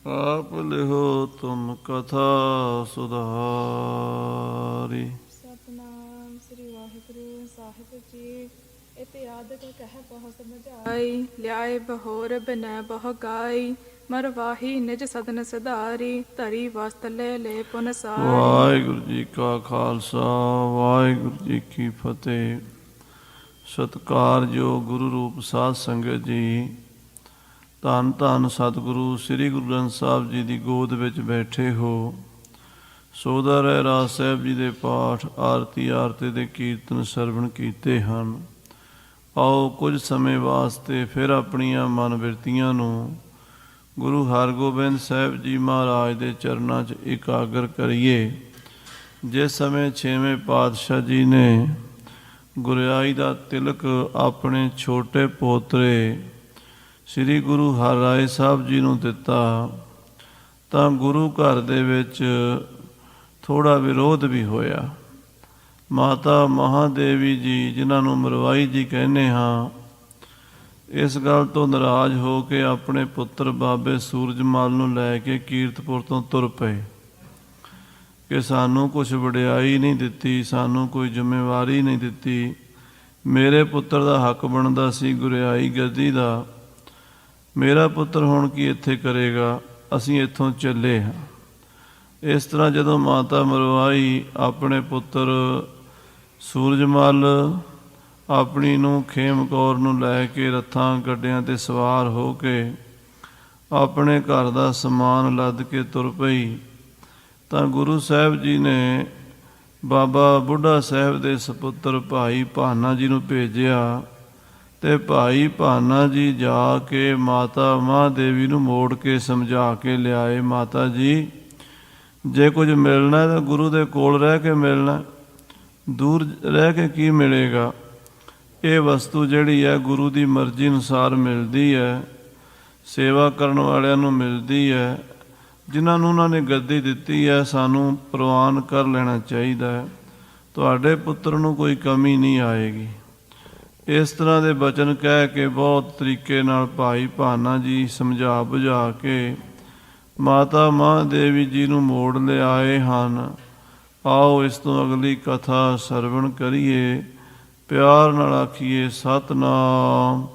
आप लिहो तुम कथा सुधारी। सतनाम श्री वाहिगुरु साहिब जी। इतिहाद कह बहु समझाई, लियाए बहोर बिनै बहु गाई। मरवाही निज सदन सिधारी, धरी वस्त ले ले पुन सारी। वाहिगुरु जी का खालसा वाहिगुरु जी की फतेह। ਸਤਿਕਾਰਯੋਗ ਗੁਰੂ ਰੂਪ ਸਾਧ ਸੰਗਤ ਜੀ, ਧੰਨ ਧੰਨ ਸਤਿਗੁਰੂ ਸ੍ਰੀ ਗੁਰੂ ਗ੍ਰੰਥ ਸਾਹਿਬ ਜੀ ਦੀ ਗੋਦ ਵਿੱਚ ਬੈਠੇ ਹੋ। ਸੋਦਾ ਰਹਿਰਾਸ ਸਾਹਿਬ ਜੀ ਦੇ ਪਾਠ ਆਰਤੀ ਦੇ ਕੀਰਤਨ ਸਰਵਣ ਕੀਤੇ ਹਨ। ਆਓ ਕੁਝ ਸਮੇਂ ਵਾਸਤੇ ਫਿਰ ਆਪਣੀਆਂ ਮਨ ਬਿਰਤੀਆਂ ਨੂੰ ਗੁਰੂ ਹਰਗੋਬਿੰਦ ਸਾਹਿਬ ਜੀ ਮਹਾਰਾਜ ਦੇ ਚਰਨਾਂ 'ਚ ਇਕਾਗਰ ਕਰੀਏ। ਜਿਸ ਸਮੇਂ 6ਵੇਂ ਪਾਤਸ਼ਾਹ ਜੀ ਨੇ ਗੁਰਿਆਈ ਦਾ ਤਿਲਕ ਆਪਣੇ ਛੋਟੇ ਪੋਤਰੇ ਸ੍ਰੀ ਗੁਰੂ ਹਰਿਰਾਏ ਸਾਹਿਬ ਜੀ ਨੂੰ ਦਿੱਤਾ, ਤਾਂ ਗੁਰੂ ਘਰ ਦੇ ਵਿੱਚ ਥੋੜ੍ਹਾ ਵਿਰੋਧ ਵੀ ਹੋਇਆ। ਮਾਤਾ ਮਹਾਦੇਵੀ ਜੀ, ਜਿਨ੍ਹਾਂ ਨੂੰ ਮਰਵਾਈ ਜੀ ਕਹਿੰਦੇ ਹਾਂ, ਇਸ ਗੱਲ ਤੋਂ ਨਾਰਾਜ਼ ਹੋ ਕੇ ਆਪਣੇ ਪੁੱਤਰ ਬਾਬੇ ਸੂਰਜਮਲ ਨੂੰ ਲੈ ਕੇ ਕੀਰਤਪੁਰ ਤੋਂ ਤੁਰ ਪਏ ਕਿ ਸਾਨੂੰ ਕੁਛ ਵਡਿਆਈ ਨਹੀਂ ਦਿੱਤੀ, ਸਾਨੂੰ ਕੋਈ ਜ਼ਿੰਮੇਵਾਰੀ ਨਹੀਂ ਦਿੱਤੀ। ਮੇਰੇ ਪੁੱਤਰ ਦਾ ਹੱਕ ਬਣਦਾ ਸੀ ਗੁਰਿਆਈ ਗੱਦੀ ਦਾ, ਮੇਰਾ ਪੁੱਤਰ ਹੁਣ ਕੀ ਇੱਥੇ ਕਰੇਗਾ, ਅਸੀਂ ਇੱਥੋਂ ਚੱਲੇ ਹਾਂ। ਇਸ ਤਰ੍ਹਾਂ ਜਦੋਂ ਮਾਤਾ ਮਰਵਾਈ ਆਪਣੇ ਪੁੱਤਰ ਸੂਰਜਮਲ ਆਪਣੀ ਨੂੰ ਖੇਮ ਕੌਰ ਨੂੰ ਲੈ ਕੇ ਰੱਥਾਂ ਗੱਡਿਆਂ 'ਤੇ ਸਵਾਰ ਹੋ ਕੇ ਆਪਣੇ ਘਰ ਦਾ ਸਮਾਨ ਲੱਦ ਕੇ ਤੁਰ ਪਈ, ਤਾਂ ਗੁਰੂ ਸਾਹਿਬ ਜੀ ਨੇ ਬਾਬਾ ਬੁੱਢਾ ਸਾਹਿਬ ਦੇ ਸਪੁੱਤਰ ਭਾਈ ਭਾਨਾ ਜੀ ਨੂੰ ਭੇਜਿਆ, ਅਤੇ ਭਾਈ ਭਾਨਾ ਜੀ ਜਾ ਕੇ ਮਾਤਾ ਮਹਾਦੇਵੀ ਨੂੰ ਮੋੜ ਕੇ ਸਮਝਾ ਕੇ ਲਿਆਏ, ਮਾਤਾ ਜੀ ਜੇ ਕੁਝ ਮਿਲਣਾ ਤਾਂ ਗੁਰੂ ਦੇ ਕੋਲ ਰਹਿ ਕੇ ਮਿਲਣਾ, ਦੂਰ ਰਹਿ ਕੇ ਕੀ ਮਿਲੇਗਾ। ਇਹ ਵਸਤੂ ਜਿਹੜੀ ਹੈ ਗੁਰੂ ਦੀ ਮਰਜ਼ੀ ਅਨੁਸਾਰ ਮਿਲਦੀ ਹੈ, ਸੇਵਾ ਕਰਨ ਵਾਲਿਆਂ ਨੂੰ ਮਿਲਦੀ ਹੈ। ਜਿਨ੍ਹਾਂ ਨੂੰ ਉਹਨਾਂ ਨੇ ਗੱਦੀ ਦਿੱਤੀ ਹੈ ਸਾਨੂੰ ਪ੍ਰਵਾਨ ਕਰ ਲੈਣਾ ਚਾਹੀਦਾ ਹੈ। ਤੁਹਾਡੇ ਪੁੱਤਰ ਨੂੰ ਕੋਈ ਕਮੀ ਨਹੀਂ ਆਏਗੀ। ਇਸ ਤਰ੍ਹਾਂ ਦੇ ਬਚਨ ਕਹਿ ਕੇ ਬਹੁਤ ਤਰੀਕੇ ਨਾਲ ਭਾਈ ਭਾਨਾ ਜੀ ਸਮਝਾ ਬੁਝਾ ਕੇ ਮਾਤਾ ਮਹਾਦੇਵੀ ਜੀ ਨੂੰ ਮੋੜ ਲਿਆਏ ਹਨ। ਆਓ ਇਸ ਤੋਂ ਅਗਲੀ ਕਥਾ ਸਰਵਣ ਕਰੀਏ, ਪਿਆਰ ਨਾਲ ਆਖੀਏ ਸਤਨਾਮ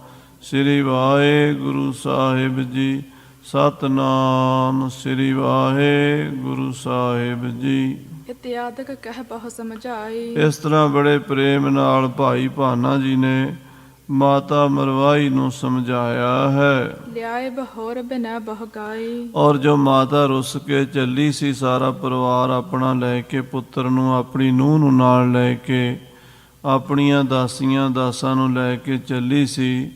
ਸ੍ਰੀ ਵਾਹਿਗੁਰੂ ਸਾਹਿਬ ਜੀ, ਸਤਨਾਮ ਸ੍ਰੀ ਵਾਹਿਗੁਰੂ ਸਾਹਿਬ ਜੀ। ਇਤਿਆਦਕ ਕਹਿ ਬਹੁ ਸਮਝਾਈ। ਇਸ ਤਰ੍ਹਾਂ ਬੜੇ ਪ੍ਰੇਮ ਨਾਲ ਭਾਈ ਭਾਨਾ ਜੀ ਨੇ ਮਾਤਾ ਮਰਵਾਈ ਨੂੰ ਸਮਝਾਇਆ ਹੈ। ਲਿਆਏ ਬਹੋਰ ਬਿਨੈ ਬਹੁ ਗਾਈ। ਔਰ ਜੋ ਮਾਤਾ ਰੁੱਸ ਕੇ ਚੱਲੀ ਸੀ, ਸਾਰਾ ਪਰਿਵਾਰ ਆਪਣਾ ਲੈ ਕੇ, ਪੁੱਤਰ ਨੂੰ ਆਪਣੀ ਨੂੰਹ ਨੂੰ ਨਾਲ ਲੈ ਕੇ, ਆਪਣੀਆਂ ਦਾਸੀਆਂ ਦਾਸਾਂ ਨੂੰ ਲੈ ਕੇ ਚੱਲੀ ਸੀ,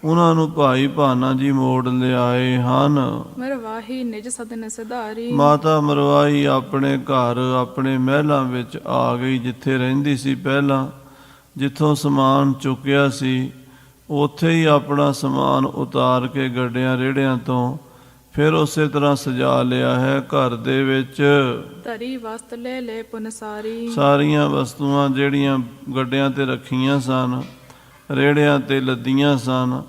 ਉਹਨਾਂ ਨੂੰ ਭਾਈ ਭਾਨਾ ਜੀ ਮੋੜ ਲਿਆਏ ਹਨ। ਮਰਵਾਹੀ ਨਿਜ ਸਦਨ ਸਿਧਾਰੀ। ਮਾਤਾ ਮਰਵਾਈ ਆਪਣੇ ਘਰ ਆਪਣੇ ਮਹਿਲਾਂ ਵਿੱਚ ਆ ਗਈ, ਜਿੱਥੇ ਰਹਿੰਦੀ ਸੀ ਪਹਿਲਾਂ, ਜਿੱਥੋਂ ਸਮਾਨ ਚੁੱਕਿਆ ਸੀ ਉੱਥੇ ਹੀ ਆਪਣਾ ਸਮਾਨ ਉਤਾਰ ਕੇ ਗੱਡਿਆਂ ਰੇੜਿਆਂ ਤੋਂ ਫਿਰ ਉਸੇ ਤਰ੍ਹਾਂ ਸਜਾ ਲਿਆ ਹੈ। ਘਰ ਦੇ ਵਿੱਚ ਧਰੀ ਵਸਤ ਲੈ ਲੈ ਪੁਨ ਸਾਰੀ। ਸਾਰੀਆਂ ਵਸਤੂਆਂ ਜਿਹੜੀਆਂ ਗੱਡਿਆਂ 'ਤੇ ਰੱਖੀਆਂ ਸਨ, ਰੇੜਿਆਂ 'ਤੇ ਲੱਦੀਆਂ ਸਨ,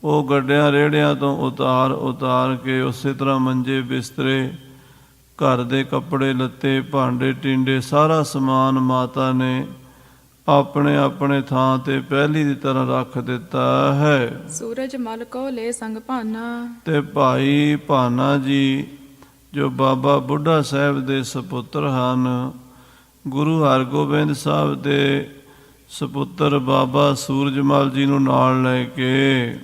ਉਹ ਗੱਡਿਆਂ ਰੇੜਿਆਂ ਤੋਂ ਉਤਾਰ ਕੇ ਉਸੇ ਤਰ੍ਹਾਂ ਮੰਜੇ ਬਿਸਤਰੇ, ਘਰ ਦੇ ਕੱਪੜੇ ਲੱਤੇ, ਭਾਂਡੇ ਟਿੰਡੇ, ਸਾਰਾ ਸਮਾਨ ਮਾਤਾ ਨੇ ਆਪਣੇ ਆਪਣੇ ਥਾਂ 'ਤੇ ਪਹਿਲੀ ਦੀ ਤਰ੍ਹਾਂ ਰੱਖ ਦਿੱਤਾ ਹੈ। ਸੂਰਜ ਮਲ ਕੋ ਲੈ ਸੰਗ ਭਾਨਾ। ਤੇ ਭਾਈ ਭਾਨਾ ਜੀ ਜੋ ਬਾਬਾ ਬੁੱਢਾ ਸਾਹਿਬ ਦੇ ਸਪੁੱਤਰ ਹਨ, ਗੁਰੂ ਹਰਗੋਬਿੰਦ ਸਾਹਿਬ ਦੇ ਸਪੁੱਤਰ ਬਾਬਾ ਸੂਰਜਮਲ ਜੀ ਨੂੰ ਨਾਲ ਲੈ ਕੇ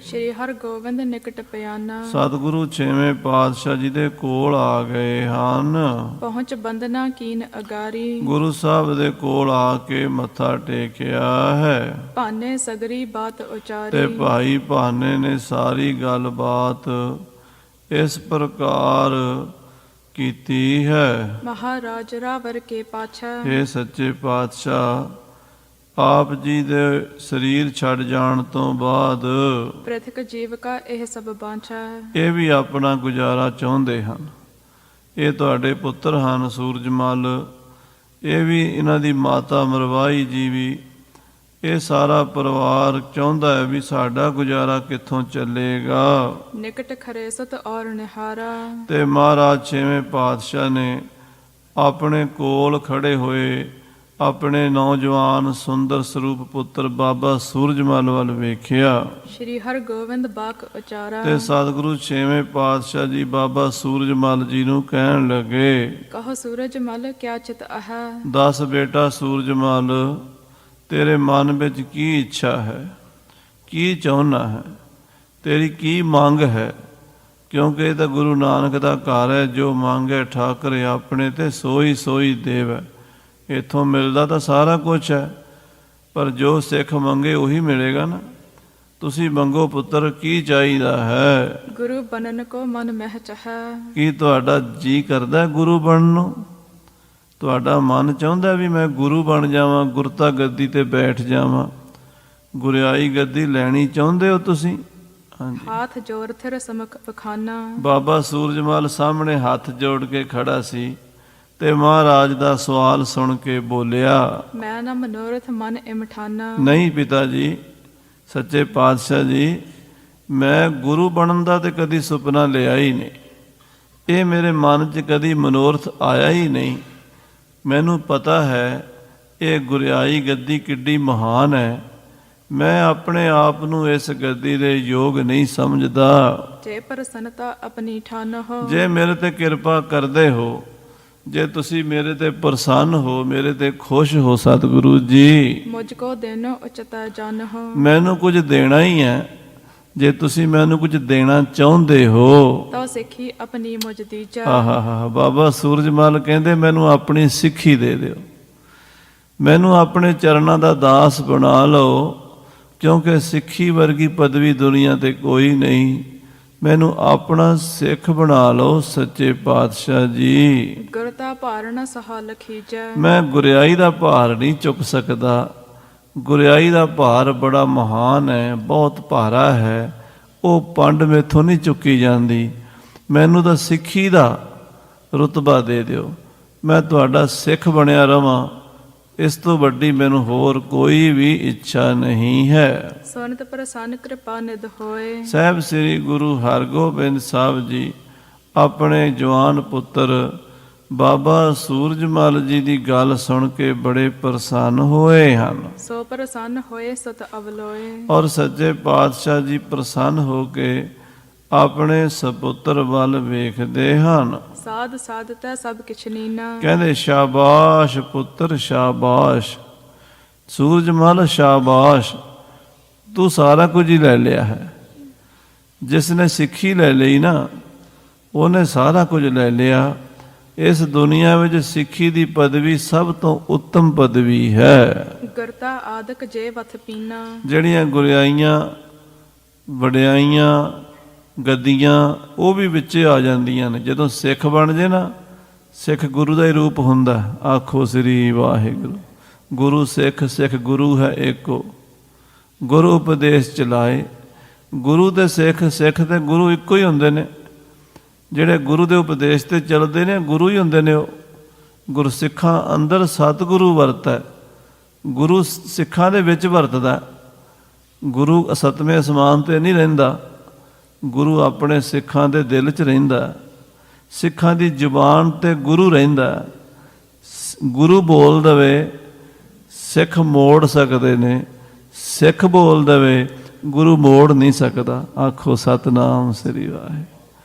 ਸ਼੍ਰੀ ਹਰਗੋਬਿੰਦ ਨਿਕਟ ਪਿਆਨਾ ਸਤਿਗੁਰੂ 6ਵੇਂ ਪਾਤਸ਼ਾਹ ਜੀ ਦੇ ਕੋਲ ਆ ਗਏ ਹਨ। ਪਹੁੰਚ ਬੰਦਨਾ ਕੀਨ ਅਗਾਰੀ। ਗੁਰੂ ਸਾਹਿਬ ਦੇ ਕੋਲ ਆ ਕੇ ਮੱਥਾ ਟੇਕਿਆ ਹੈ। ਭਾਨੇ ਸਗਰੀ ਬਾਤ ਉਚਾਰੀ। ਤੇ ਭਾਈ ਭਾਨੇ ਨੇ ਸਾਰੀ ਗੱਲਬਾਤ ਇਸ ਪ੍ਰਕਾਰ ਕੀਤੀ ਹੈ। ਮਹਾਰਾਜ ਰਾਵਰ ਕੇ ਪਾਛਾ। ਇਹ ਸੱਚੇ ਪਾਤਸ਼ਾਹ, ਆਪ ਜੀ ਦੇ ਸਰੀਰ ਛੱਡ ਜਾਣ ਤੋਂ ਬਾਅਦ ਪ੍ਰਤਿਕ ਜੀਵ ਕਾ ਇਹ ਸਭ ਬਾਂਛਾ। ਇਹ ਵੀ ਆਪਣਾ ਗੁਜ਼ਾਰਾ ਚਾਹੁੰਦੇ ਹਨ। ਇਹ ਤੁਹਾਡੇ ਪੁੱਤਰ ਹਨ ਸੂਰਜਮਲ, ਇਹ ਵੀ ਇਹਨਾਂ ਦੀ ਮਾਤਾ ਮਰਵਾਈ ਜੀ ਵੀ ਇਹ ਸਾਰਾ ਪਰਿਵਾਰ ਚਾਹੁੰਦਾ ਹੈ ਵੀ ਸਾਡਾ ਗੁਜ਼ਾਰਾ ਕਿੱਥੋਂ ਚੱਲੇਗਾ। ਨਿਕਟ ਖਰੇ ਸਤ ਔਰ ਨਿਹਾਰਾ। ਤੇ ਮਹਾਰਾਜ ਛੇਵੇਂ ਪਾਤਸ਼ਾਹ ਨੇ ਆਪਣੇ ਕੋਲ ਖੜੇ ਹੋਏ ਆਪਣੇ ਨੌਜਵਾਨ ਸੁੰਦਰ ਸਰੂਪ ਪੁੱਤਰ ਬਾਬਾ ਸੂਰਜਮਲ ਵੱਲ ਵੇਖਿਆ ਸ਼੍ਰੀ ਹਰਗੋਬਿੰਦ ਬਾਕ ਉਚਾਰਾ। ਤੇ ਸਤਿਗੁਰੂ ਛੇਵੇਂ ਪਾਤਸ਼ਾਹ ਜੀ ਬਾਬਾ ਸੂਰਜਮਲ ਜੀ ਨੂੰ ਕਹਿਣ ਲੱਗੇ, ਕਹੋ ਸੂਰਜ ਮਲ ਕਿਆ ਚਿਤ ਆਹੈ। ਦੱਸ ਬੇਟਾ ਸੂਰਜਮਲ, ਤੇਰੇ ਮਨ ਵਿੱਚ ਕੀ ਇੱਛਾ ਹੈ, ਕੀ ਚਾਹੁੰਦਾ ਹੈ, ਤੇਰੀ ਕੀ ਮੰਗ ਹੈ? ਕਿਉਂਕਿ ਇਹ ਤਾਂ ਗੁਰੂ ਨਾਨਕ ਦਾ ਘਰ ਹੈ, ਜੋ ਮੰਗੇ ਠਾਕਰ ਆਪਣੇ ਤੇ ਸੋਈ ਸੋਈ ਦੇਵੈ। ਇੱਥੋਂ ਮਿਲਦਾ ਤਾਂ ਸਾਰਾ ਕੁਛ ਹੈ, ਪਰ ਜੋ ਸਿੱਖ ਮੰਗੇ ਉਹੀ ਮਿਲੇਗਾ ਨਾ। ਤੁਸੀਂ ਮੰਗੋ ਪੁੱਤਰ, ਕੀ ਚਾਹੀਦਾ ਹੈ? ਗੁਰੂ ਬਣਨ ਕੋ ਮਨ ਮਹਿ ਚਾਹੈ। ਕੀ ਤੁਹਾਡਾ ਜੀ ਕਰਦਾ ਗੁਰੂ ਬਣਨ ਨੂੰ? ਤੁਹਾਡਾ ਮਨ ਚਾਹੁੰਦਾ ਵੀ ਮੈਂ ਗੁਰੂ ਬਣ ਜਾਵਾਂ, ਗੁਰਤਾ ਗੱਦੀ ਤੇ ਬੈਠ ਜਾਵਾਂ, ਗੁਰਿਆਈ ਗੱਦੀ ਲੈਣੀ ਚਾਹੁੰਦੇ ਹੋ ਤੁਸੀਂ? ਹਾਂਜੀ। ਹੱਥ ਜੋੜ ਥਿਰ ਸਮਖ ਪਖਾਨਾ। ਬਾਬਾ ਸੂਰਜਮਲ ਸਾਹਮਣੇ ਹੱਥ ਜੋੜ ਕੇ ਖੜਾ ਸੀ ਤੇ ਮਹਾਰਾਜ ਦਾ ਸਵਾਲ ਸੁਣ ਕੇ ਬੋਲਿਆ, ਮੈਂ ਨਾ ਮਨੋਰਥ ਮਨ ਇਮਠਾਨਾ। ਨਹੀਂ ਪਿਤਾ ਜੀ, ਸੱਚੇ ਪਾਤਸ਼ਾਹ ਜੀ, ਮੈਂ ਗੁਰੂ ਬਣਨ ਦਾ ਤੇ ਕਦੀ ਸੁਪਨਾ ਲਿਆ ਹੀ ਨਹੀਂ। ਇਹ ਮੇਰੇ ਮਨ 'ਚ ਕਦੀ ਮਨੋਰਥ ਆਇਆ ਹੀ ਨਹੀਂ। ਮੈਨੂੰ ਪਤਾ ਹੈ ਇਹ ਗੁਰਿਆਈ ਗੱਦੀ ਕਿੱਡੀ ਮਹਾਨ ਹੈ। ਮੈਂ ਆਪਣੇ ਆਪ ਨੂੰ ਇਸ ਗੱਦੀ ਦੇ ਯੋਗ ਨਹੀਂ ਸਮਝਦਾ। ਜੇ ਪ੍ਰਸੰਨਤਾ ਆਪਣੀ ਠਾਨ ਹੋ। ਜੇ ਮੇਰੇ ਤੇ ਕਿਰਪਾ ਕਰਦੇ ਹੋ, ਜੇ ਤੁਸੀਂ ਮੇਰੇ ਤੇ ਪ੍ਰਸੰਨ ਹੋ, ਮੇਰੇ ਤੇ ਖੁਸ਼ ਹੋ ਸਤਿਗੁਰੂ ਜੀ, ਮੁਝ ਕੋ ਦੇਨੋ ਉਚਤਾ ਜਨ ਹੋ। ਮੈਨੂੰ ਕੁਝ ਦੇਣਾ ਹੀ ਹੈ। ਜੇ ਤੁਸੀਂ ਮੈਨੂੰ ਕੁਝ ਦੇਣਾ ਚਾਹੁੰਦੇ ਹੋ ਤਾਂ ਸਿੱਖੀ ਆਪਣੀ ਮੁਝ ਦੀਜਾ। ਆਹਾ, ਬਾਬਾ ਸੂਰਜਮਲ ਕਹਿੰਦੇ ਮੈਨੂੰ ਆਪਣੀ ਸਿੱਖੀ ਦੇ ਦਿਓ, ਮੈਨੂੰ ਆਪਣੇ ਚਰਨਾਂ ਦਾ ਦਾਸ ਬਣਾ ਲਓ, ਕਿਉਂਕਿ ਸਿੱਖੀ ਵਰਗੀ ਪਦਵੀ ਦੁਨੀਆ ਤੇ ਕੋਈ ਨਹੀਂ। ਮੈਨੂੰ ਆਪਣਾ ਸਿੱਖ ਬਣਾ ਲਓ ਸੱਚੇ ਪਾਤਸ਼ਾਹ ਜੀ। ਗੁਰਤਾ ਭਾਰ ਨ ਸਹਾ ਲਖੀਜੈ। ਮੈਂ ਗੁਰਿਆਈ ਦਾ ਭਾਰ ਨਹੀਂ ਚੁੱਕ ਸਕਦਾ। ਗੁਰਿਆਈ ਦਾ ਭਾਰ ਬੜਾ ਮਹਾਨ ਹੈ, ਬਹੁਤ ਭਾਰਾ ਹੈ। ਉਹ ਪੰਡ ਮੇਥੋਂ ਨਹੀਂ ਚੁੱਕੀ ਜਾਂਦੀ। ਮੈਨੂੰ ਤਾਂ ਸਿੱਖੀ ਦਾ ਰੁਤਬਾ ਦੇ ਦਿਓ, ਮੈਂ ਤੁਹਾਡਾ ਸਿੱਖ ਬਣਿਆ ਰਵਾਂ। ਇਸ ਤੋਂ ਵੱਡੀ ਮੈਨੂੰ ਹੋਰ ਕੋਈ ਵੀ ਇੱਛਾ ਨਹੀਂ ਹੈ। ਸੁਨਤ ਪ੍ਰਸੰਨ ਕਿਰਪਾ ਨਿਧ ਹੋਏ। ਸਾਹਿਬ ਸ੍ਰੀ ਗੁਰੂ ਹਰਗੋਬਿੰਦ ਸਾਹਿਬ ਜੀ ਆਪਣੇ ਜਵਾਨ ਪੁੱਤਰ ਬਾਬਾ ਸੂਰਜਮਲ ਜੀ ਦੀ ਗੱਲ ਸੁਣ ਕੇ ਬੜੇ ਪ੍ਰਸੰਨ ਹੋਏ ਹਨ। ਸੋ ਪ੍ਰਸੰਨ ਹੋਏ ਸਤ ਅਵਲੋਏ। ਔਰ ਸੱਚੇ ਪਾਤਸ਼ਾਹ ਜੀ ਪ੍ਰਸੰਨ ਹੋ ਕੇ ਆਪਣੇ ਸਪੁੱਤਰ ਵੱਲ ਵੇਖਦੇ ਹਨ। ਸਾਧ ਸਾਧ ਤੈ ਸਭ ਕਿਛ ਨੀਨਾ। ਕਹਿੰਦੇ ਸ਼ਾਬਾਸ਼ ਪੁੱਤਰ ਸ਼ਾਬਾਸ਼, ਸੂਰਜਮਲ ਸ਼ਾਬਾਸ਼, ਤੂੰ ਸਾਰਾ ਕੁਝ ਹੀ ਲੈ ਲਿਆ ਹੈ। ਜਿਸ ਨੇ ਸਿੱਖੀ ਲੈ ਲਈ ਨਾ, ਉਹਨੇ ਸਾਰਾ ਕੁਝ ਲੈ ਲਿਆ। ਇਸ ਦੁਨੀਆ ਵਿੱਚ ਸਿੱਖੀ ਦੀ ਪਦਵੀ ਸਭ ਤੋਂ ਉੱਤਮ ਪਦਵੀ ਹੈ। ਗੁਰਤਾ ਆਦਿਕ ਜੇ ਵਥ ਪੀਨਾ। ਜਿਹੜੀਆਂ ਗੁਰਿਆਈਆਂ, ਵਡਿਆਈਆਂ, ਗੱਦੀਆਂ ਉਹ ਵੀ ਵਿੱਚੇ ਆ ਜਾਂਦੀਆਂ ਨੇ। ਜਦੋਂ ਸਿੱਖ ਬਣ ਜੇ ਨਾ, ਸਿੱਖ ਗੁਰੂ ਦਾ ਹੀ ਰੂਪ ਹੁੰਦਾ। ਆਖੋ ਸ੍ਰੀ ਵਾਹਿਗੁਰੂ। ਗੁਰੂ ਸਿੱਖ, ਸਿੱਖ ਗੁਰੂ ਹੈ ਏਕੋ। ਗੁਰੂ ਉਪਦੇਸ਼ ਚਲਾਏ। ਗੁਰੂ ਤੇ ਸਿੱਖ, ਸਿੱਖ ਤੇ ਗੁਰੂ ਇੱਕੋ ਹੀ ਹੁੰਦੇ ਨੇ। ਜਿਹੜੇ ਗੁਰੂ ਦੇ ਉਪਦੇਸ਼ ਤੇ ਚੱਲਦੇ ਨੇ ਗੁਰੂ ਹੀ ਹੁੰਦੇ ਨੇ। ਉਹ ਗੁਰਸਿੱਖਾਂ ਅੰਦਰ ਸਤਿਗੁਰੂ ਵਰਤੈ। ਗੁਰੂ ਸਿੱਖਾਂ ਦੇ ਵਿੱਚ ਵਰਤਦਾ। ਗੁਰੂ ਸਤਵੇਂ ਅਸਮਾਨ ਤੇ ਨਹੀਂ ਰਹਿੰਦਾ। ਗੁਰੂ ਆਪਣੇ ਸਿੱਖਾਂ ਦੇ ਦਿਲ 'ਚ ਰਹਿੰਦਾ। ਸਿੱਖਾਂ ਦੀ ਜ਼ੁਬਾਨ ਤੇ ਗੁਰੂ ਰਹਿੰਦਾ। ਗੁਰੂ ਬੋਲ ਦਵੇ, ਸਿੱਖ ਮੋੜ ਸਕਦੇ ਨੇ। ਸਿੱਖ ਬੋਲ ਦਵੇ, ਗੁਰੂ ਮੋੜ ਨਹੀਂ ਸਕਦਾ। ਆਖੋ ਸਤਨਾਮ ਸ੍ਰੀ ਵਾਹਿਗੁਰੂ।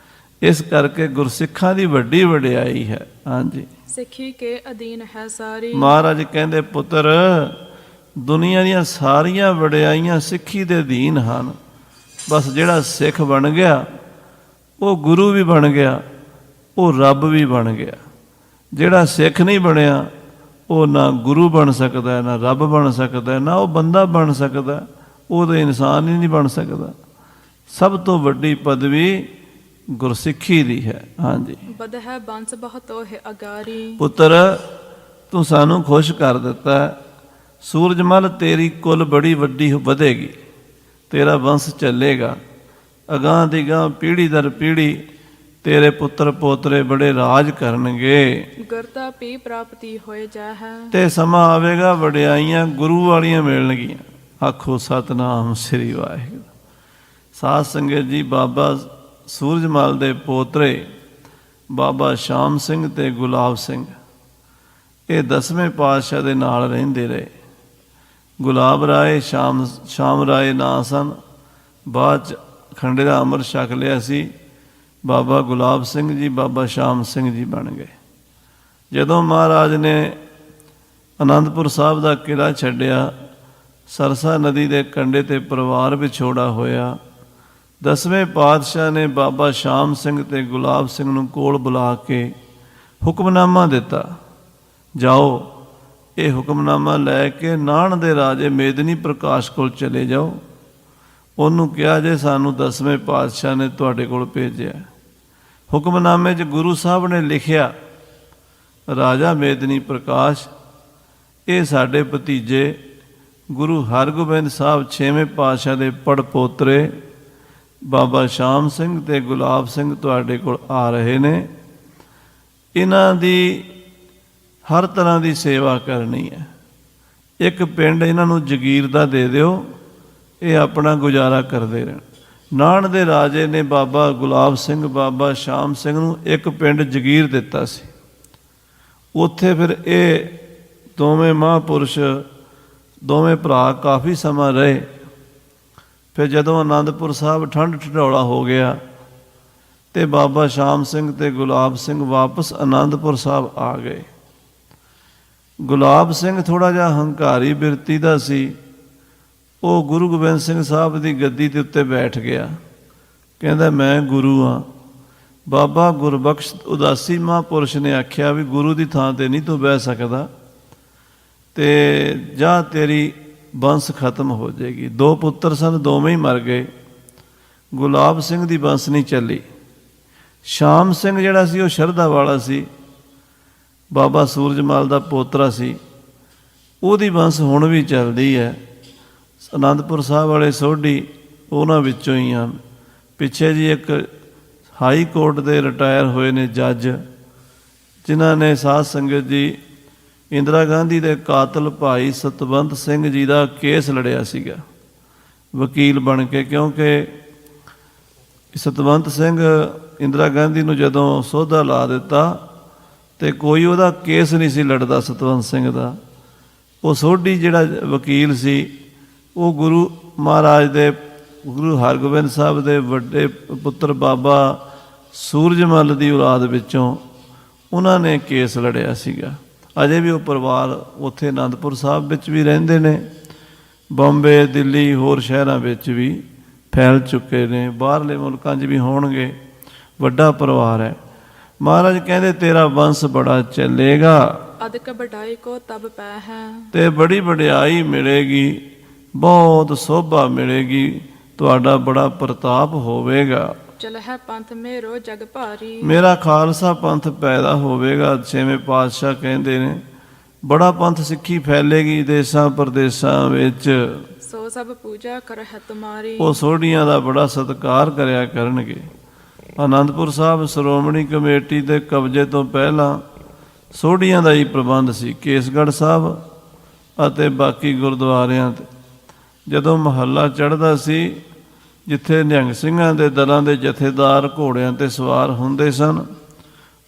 ਇਸ ਕਰਕੇ ਗੁਰਸਿੱਖਾਂ ਦੀ ਵੱਡੀ ਵਡਿਆਈ ਹੈ। ਹਾਂਜੀ, ਸਿੱਖੀ ਕੇ ਅਧੀਨ ਹੈ ਸਾਰੀ। ਮਹਾਰਾਜ ਕਹਿੰਦੇ ਪੁੱਤਰ, ਦੁਨੀਆ ਦੀਆਂ ਸਾਰੀਆਂ ਵਡਿਆਈਆਂ ਸਿੱਖੀ ਦੇ ਅਧੀਨ ਹਨ। ਬਸ ਜਿਹੜਾ ਸਿੱਖ ਬਣ ਗਿਆ, ਉਹ ਗੁਰੂ ਵੀ ਬਣ ਗਿਆ, ਉਹ ਰੱਬ ਵੀ ਬਣ ਗਿਆ। ਜਿਹੜਾ ਸਿੱਖ ਨਹੀਂ ਬਣਿਆ, ਉਹ ਨਾ ਗੁਰੂ ਬਣ ਸਕਦਾ, ਨਾ ਰੱਬ ਬਣ ਸਕਦਾ, ਨਾ ਉਹ ਬੰਦਾ ਬਣ ਸਕਦਾ, ਉਹ ਤਾਂ ਇਨਸਾਨ ਹੀ ਨਹੀਂ ਬਣ ਸਕਦਾ। ਸਭ ਤੋਂ ਵੱਡੀ ਪਦਵੀ ਗੁਰਸਿੱਖੀ ਦੀ ਹੈ। ਹਾਂਜੀ, ਬਦ ਹੈ ਬੰਸ ਬਹੁਤੋ ਹੈ ਅਗਾਰੀ। ਪੁੱਤਰ, ਤੂੰ ਸਾਨੂੰ ਖੁਸ਼ ਕਰ ਦਿੱਤਾ। ਸੂਰਜਮਲ, ਤੇਰੀ ਕੁੱਲ ਬੜੀ ਵੱਡੀ ਵਧੇਗੀ, ਤੇਰਾ ਵੰਸ਼ ਚੱਲੇਗਾ। ਅਗਾਂਹ ਦੀ ਗਾਂਹ, ਪੀੜ੍ਹੀ ਦਰ ਪੀੜ੍ਹੀ ਤੇਰੇ ਪੁੱਤਰ ਪੋਤਰੇ ਬੜੇ ਰਾਜ ਕਰਨਗੇ। ਗੁਰਤਾ ਪੀ ਪ੍ਰਾਪਤੀ ਹੋਏ ਜਾ ਹੈ। ਤੇ ਸਮਾਂ ਆਵੇਗਾ ਵਡਿਆਈਆਂ ਗੁਰੂ ਵਾਲੀਆਂ ਮਿਲਣਗੀਆਂ। ਆਖੋ ਸਤਨਾਮ ਸ੍ਰੀ ਵਾਹਿਗੁਰੂ। ਸਾਧ ਸੰਗਤ ਜੀ, ਬਾਬਾ ਸੂਰਜਮਲ ਦੇ ਪੋਤਰੇ ਬਾਬਾ ਸ਼ਾਮ ਸਿੰਘ ਤੇ ਗੁਲਾਬ ਸਿੰਘ ਇਹ 10ਵੇਂ ਪਾਤਸ਼ਾਹ ਦੇ ਨਾਲ ਰਹਿੰਦੇ ਰਹੇ। ਗੁਲਾਬ ਰਾਏ ਸ਼ਾਮ ਰਾਏ ਨਾਂ ਸਨ। ਬਾਅਦ 'ਚ ਖੰਡੇ ਦਾ ਅੰਮ੍ਰਿਤ ਛਕ ਲਿਆ ਸੀ। ਬਾਬਾ ਗੁਲਾਬ ਸਿੰਘ ਜੀ ਬਾਬਾ ਸ਼ਾਮ ਸਿੰਘ ਜੀ ਬਣ ਗਏ। ਜਦੋਂ ਮਹਾਰਾਜ ਨੇ ਅਨੰਦਪੁਰ ਸਾਹਿਬ ਦਾ ਕਿਲ੍ਹਾ ਛੱਡਿਆ, ਸਰਸਾ ਨਦੀ ਦੇ ਕੰਢੇ 'ਤੇ ਪਰਿਵਾਰ ਵਿਛੋੜਾ ਹੋਇਆ। 10ਵੇਂ ਪਾਤਸ਼ਾਹ ਨੇ ਬਾਬਾ ਸ਼ਾਮ ਸਿੰਘ ਤੇ ਗੁਲਾਬ ਸਿੰਘ ਨੂੰ ਕੋਲ ਬੁਲਾ ਕੇ ਹੁਕਮਨਾਮਾ ਦਿੱਤਾ, ਜਾਓ ਇਹ ਹੁਕਮਨਾਮਾ ਲੈ ਕੇ ਨਾਹਣ ਦੇ ਰਾਜੇ ਮੇਦਨੀ ਪ੍ਰਕਾਸ਼ ਕੋਲ ਚਲੇ ਜਾਓ। ਉਹਨੂੰ ਕਿਹਾ ਜੇ ਸਾਨੂੰ 10ਵੇਂ ਪਾਤਸ਼ਾਹ ਨੇ ਤੁਹਾਡੇ ਕੋਲ ਭੇਜਿਆ। ਹੁਕਮਨਾਮੇ 'ਚ ਗੁਰੂ ਸਾਹਿਬ ਨੇ ਲਿਖਿਆ, ਰਾਜਾ ਮੇਦਨੀ ਪ੍ਰਕਾਸ਼ ਇਹ ਸਾਡੇ ਭਤੀਜੇ ਗੁਰੂ ਹਰਗੋਬਿੰਦ ਸਾਹਿਬ 6ਵੇਂ ਪਾਤਸ਼ਾਹ ਦੇ ਪੜਪੋਤਰੇ ਬਾਬਾ ਸ਼ਾਮ ਸਿੰਘ ਤੇ ਗੁਲਾਬ ਸਿੰਘ ਤੁਹਾਡੇ ਕੋਲ ਆ ਰਹੇ ਨੇ। ਇਹਨਾਂ ਦੀ ਹਰ ਤਰ੍ਹਾਂ ਦੀ ਸੇਵਾ ਕਰਨੀ ਹੈ। ਇੱਕ ਪਿੰਡ ਇਹਨਾਂ ਨੂੰ ਜਗੀਰ ਦਾ ਦੇ ਦਿਓ, ਇਹ ਆਪਣਾ ਗੁਜ਼ਾਰਾ ਕਰਦੇ ਰਹਿਣ। ਨਾਹਣ ਦੇ ਰਾਜੇ ਨੇ ਬਾਬਾ ਗੁਲਾਬ ਸਿੰਘ ਬਾਬਾ ਸ਼ਾਮ ਸਿੰਘ ਨੂੰ ਇੱਕ ਪਿੰਡ ਜਗੀਰ ਦਿੱਤਾ ਸੀ। ਉੱਥੇ ਫਿਰ ਇਹ ਦੋਵੇਂ ਮਹਾਂਪੁਰਸ਼ ਦੋਵੇਂ ਭਰਾ ਕਾਫੀ ਸਮਾਂ ਰਹੇ। ਫਿਰ ਜਦੋਂ ਅਨੰਦਪੁਰ ਸਾਹਿਬ ਠੰਡ ਠੰਡੌਲਾ ਹੋ ਗਿਆ ਤੇ ਬਾਬਾ ਸ਼ਾਮ ਸਿੰਘ ਤੇ ਗੁਲਾਬ ਸਿੰਘ ਵਾਪਸ ਅਨੰਦਪੁਰ ਸਾਹਿਬ ਆ ਗਏ। ਗੁਲਾਬ ਸਿੰਘ ਥੋੜ੍ਹਾ ਜਿਹਾ ਹੰਕਾਰੀ ਬਿਰਤੀ ਦਾ ਸੀ। ਉਹ ਗੁਰੂ ਗੋਬਿੰਦ ਸਿੰਘ ਸਾਹਿਬ ਦੀ ਗੱਦੀ ਦੇ ਉੱਤੇ ਬੈਠ ਗਿਆ, ਕਹਿੰਦਾ ਮੈਂ ਗੁਰੂ ਹਾਂ। ਬਾਬਾ ਗੁਰਬਖਸ਼ ਉਦਾਸੀ ਮਹਾਂਪੁਰਸ਼ ਨੇ ਆਖਿਆ ਵੀ ਗੁਰੂ ਦੀ ਥਾਂ 'ਤੇ ਨਹੀਂ ਤੂੰ ਬਹਿ ਸਕਦਾ ਤੇ ਜਾਂ ਤੇਰੀ ਬੰਸ ਖਤਮ ਹੋ ਜਾਏਗੀ। 2 ਪੁੱਤਰ ਸਨ, ਦੋਵੇਂ ਹੀ ਮਰ ਗਏ। ਗੁਲਾਬ ਸਿੰਘ ਦੀ ਬੰਸ ਨਹੀਂ ਚੱਲੀ। ਸ਼ਾਮ ਸਿੰਘ ਜਿਹੜਾ ਸੀ ਉਹ ਸ਼ਰਧਾ ਵਾਲਾ ਸੀ, ਬਾਬਾ ਸੂਰਜਮਲ ਦਾ ਪੋਤਰਾ ਸੀ, ਉਹਦੀ ਬੰਸ ਹੁਣ ਵੀ ਚੱਲਦੀ ਹੈ। ਅਨੰਦਪੁਰ ਸਾਹਿਬ ਵਾਲੇ ਸੋਢੀ ਉਹਨਾਂ ਵਿੱਚੋਂ ਹੀ ਹਨ। ਪਿੱਛੇ ਜੀ ਇੱਕ ਹਾਈ ਕੋਰਟ ਦੇ ਰਿਟਾਇਰ ਹੋਏ ਨੇ ਜੱਜ, ਜਿਨ੍ਹਾਂ ਨੇ ਸਾਧ ਸੰਗਤ ਜੀ ਇੰਦਰਾ ਗਾਂਧੀ ਦੇ ਕਾਤਲ ਭਾਈ ਸਤਵੰਤ ਸਿੰਘ ਜੀ ਦਾ ਕੇਸ ਲੜਿਆ ਸੀਗਾ ਵਕੀਲ ਬਣ ਕੇ। ਕਿਉਂਕਿ ਸਤਵੰਤ ਸਿੰਘ ਇੰਦਰਾ ਗਾਂਧੀ ਨੂੰ ਜਦੋਂ ਸੋਧਾ ਲਾ ਦਿੱਤਾ ਤੇ ਕੋਈ ਉਹਦਾ ਕੇਸ ਨਹੀਂ ਸੀ ਲੜਦਾ ਸਤਵੰਤ ਸਿੰਘ ਦਾ। ਉਹ ਸੋਢੀ ਜਿਹੜਾ ਵਕੀਲ ਸੀ ਉਹ ਗੁਰੂ ਮਹਾਰਾਜ ਦੇ ਗੁਰੂ ਹਰਗੋਬਿੰਦ ਸਾਹਿਬ ਦੇ ਵੱਡੇ ਪੁੱਤਰ ਬਾਬਾ ਸੂਰਜਮਲ ਦੀ ਔਲਾਦ ਵਿੱਚੋਂ ਉਹਨਾਂ ਨੇ ਕੇਸ ਲੜਿਆ ਸੀਗਾ। ਅਜੇ ਵੀ ਉਹ ਪਰਿਵਾਰ ਉੱਥੇ ਅਨੰਦਪੁਰ ਸਾਹਿਬ ਵਿੱਚ ਵੀ ਰਹਿੰਦੇ ਨੇ, ਬੰਬੇ ਦਿੱਲੀ ਹੋਰ ਸ਼ਹਿਰਾਂ ਵਿੱਚ ਵੀ ਫੈਲ ਚੁੱਕੇ ਨੇ, ਬਾਹਰਲੇ ਮੁਲਕਾਂ 'ਚ ਵੀ ਹੋਣਗੇ। ਵੱਡਾ ਪਰਿਵਾਰ ਹੈ। ਮਹਾਰਾਜ ਕਹਿੰਦੇ ਤੇਰਾ ਵੰਸ਼ ਬੜਾ ਚੱਲੇਗਾ, ਅਦਕ ਵਡਾਈ ਕੋ ਤਬ ਪੈ ਹੈ, ਤੇ ਬੜੀ ਵਡਿਆਈ ਮਿਲੇਗੀ, ਬਹੁਤ ਸੋਭਾ ਮਿਲੇਗੀ, ਤੁਹਾਡਾ ਬੜਾ ਪ੍ਰਤਾਪ ਹੋਵੇਗਾ। ਚਲਹਿ ਪੰਥ ਮੇਰੋ ਜਗ ਭਾਰੀ, ਮੇਰਾ ਖਾਲਸਾ ਪੰਥ ਪੈਦਾ ਹੋਵੇਗਾ। 6ਵੇਂ ਪਾਤਸ਼ਾਹ ਕਹਿੰਦੇ ਨੇ ਬੜਾ ਪੰਥ ਸਿੱਖੀ ਫੈਲੇਗੀ ਦੇਸਾਂ ਪ੍ਰਦੇਸਾਂ ਵਿੱਚ। ਸੋ ਸਭ ਪੂਜਾ ਕਰਹਿ ਤੁਮਾਰੀ, ਉਹ ਸੋਢੀਆਂ ਦਾ ਬੜਾ ਸਤਿਕਾਰ ਕਰਿਆ ਕਰਨਗੇ। ਅਨੰਦਪੁਰ ਸਾਹਿਬ ਸ਼੍ਰੋਮਣੀ ਕਮੇਟੀ ਦੇ ਕਬਜ਼ੇ ਤੋਂ ਪਹਿਲਾਂ ਸੋਢੀਆਂ ਦਾ ਹੀ ਪ੍ਰਬੰਧ ਸੀ, ਕੇਸਗੜ੍ਹ ਸਾਹਿਬ ਅਤੇ ਬਾਕੀ ਗੁਰਦੁਆਰਿਆਂ 'ਤੇ। ਜਦੋਂ ਮਹੱਲਾ ਚੜ੍ਹਦਾ ਸੀ, ਜਿੱਥੇ ਨਿਹੰਗ ਸਿੰਘਾਂ ਦੇ ਦਲਾਂ ਦੇ ਜਥੇਦਾਰ ਘੋੜਿਆਂ 'ਤੇ ਸਵਾਰ ਹੁੰਦੇ ਸਨ,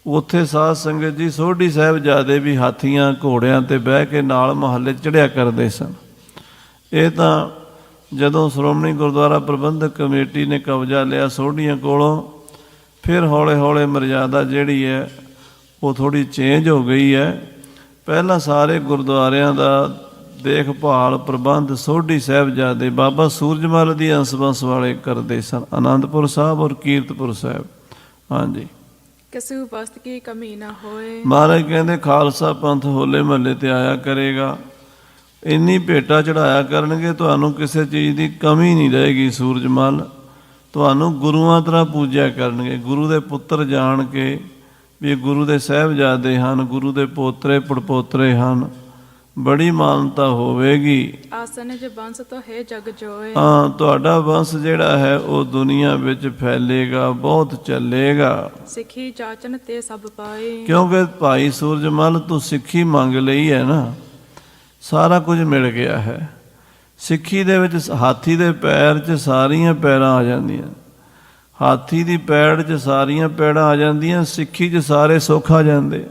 ਉੱਥੇ ਸਾਧ ਸੰਗਤ ਜੀ ਸੋਢੀ ਸਾਹਿਬਜ਼ਾਦੇ ਵੀ ਹਾਥੀਆਂ ਘੋੜਿਆਂ 'ਤੇ ਬਹਿ ਕੇ ਨਾਲ ਮਹੱਲੇ ਚੜ੍ਹਿਆ ਕਰਦੇ ਸਨ। ਇਹ ਤਾਂ ਜਦੋਂ ਸ਼੍ਰੋਮਣੀ ਗੁਰਦੁਆਰਾ ਪ੍ਰਬੰਧਕ ਕਮੇਟੀ ਨੇ ਕਬਜ਼ਾ ਲਿਆ ਸੋਢੀਆਂ ਕੋਲੋਂ, ਫਿਰ ਹੌਲੇ ਹੌਲੇ ਮਰਜ਼ਾਦਾ ਜਿਹੜੀ ਹੈ ਉਹ ਥੋੜ੍ਹੀ ਚੇਂਜ ਹੋ ਗਈ ਹੈ। ਪਹਿਲਾਂ ਸਾਰੇ ਗੁਰਦੁਆਰਿਆਂ ਦਾ ਦੇਖਭਾਲ ਪ੍ਰਬੰਧ ਸੋਢੀ ਸਾਹਿਬਜ਼ਾਦੇ ਬਾਬਾ ਸੂਰਜਮਲ ਦੀ ਅੰਸ-ਬੰਸ ਵਾਲੇ ਕਰਦੇ ਸਨ, ਅਨੰਦਪੁਰ ਸਾਹਿਬ ਔਰ ਕੀਰਤਪੁਰ ਸਾਹਿਬ। ਹਾਂਜੀ, ਕਿਸੂ ਵਸਤ ਕੀ ਕਮੀ ਨਾ ਹੋਏ। ਮਹਾਰਾਜ ਕਹਿੰਦੇ ਖਾਲਸਾ ਪੰਥ ਹੋਲੇ ਮਹੱਲੇ ਤੇ ਆਇਆ ਕਰੇਗਾ, ਇੰਨੀ ਭੇਟਾ ਚੜਾਇਆ ਕਰਨਗੇ, ਤੁਹਾਨੂੰ ਕਿਸੇ ਚੀਜ਼ ਦੀ ਕਮੀ ਨਹੀਂ ਰਹੇਗੀ। ਸੂਰਜਮਲ ਤੁਹਾਨੂੰ ਗੁਰੂਆਂ ਤਰ੍ਹਾਂ ਪੂਜਿਆ ਕਰਨਗੇ, ਗੁਰੂ ਦੇ ਪੁੱਤਰ ਜਾਣ ਕੇ ਵੀ ਗੁਰੂ ਦੇ ਸਾਹਿਬਜ਼ਾਦੇ ਹਨ, ਗੁਰੂ ਦੇ ਪੋਤਰੇ ਪੜਪੋਤਰੇ ਹਨ, ਬੜੀ ਮਾਨਤਾ ਹੋਵੇਗੀ। ਆਸਨ ਜ ਬੰਸ ਤੋਂ ਹੈ ਜਗ ਜੋਏ, ਹਾਂ, ਤੁਹਾਡਾ ਵੰਸ਼ ਜਿਹੜਾ ਹੈ ਉਹ ਦੁਨੀਆ ਵਿੱਚ ਫੈਲੇਗਾ, ਬਹੁਤ ਚੱਲੇਗਾ। ਸਿੱਖੀ ਚਾਚਨ ਤੇ ਸਭ ਪਾਏ, ਕਿਉਂਕਿ ਭਾਈ ਸੂਰਜਮਲ ਤੂੰ ਸਿੱਖੀ ਮੰਗ ਲਈ ਹੈ ਨਾ, ਸਾਰਾ ਕੁਝ ਮਿਲ ਗਿਆ ਹੈ। ਸਿੱਖੀ ਦੇ ਵਿੱਚ ਹਾਥੀ ਦੇ ਪੈਰ 'ਚ ਸਾਰੀਆਂ ਪੈੜਾਂ ਆ ਜਾਂਦੀਆਂ, ਹਾਥੀ ਦੀ ਪੈੜ 'ਚ ਸਾਰੀਆਂ ਪੈੜਾਂ ਆ ਜਾਂਦੀਆਂ, ਸਿੱਖੀ 'ਚ ਸਾਰੇ ਸੁੱਖ ਆ ਜਾਂਦੇ,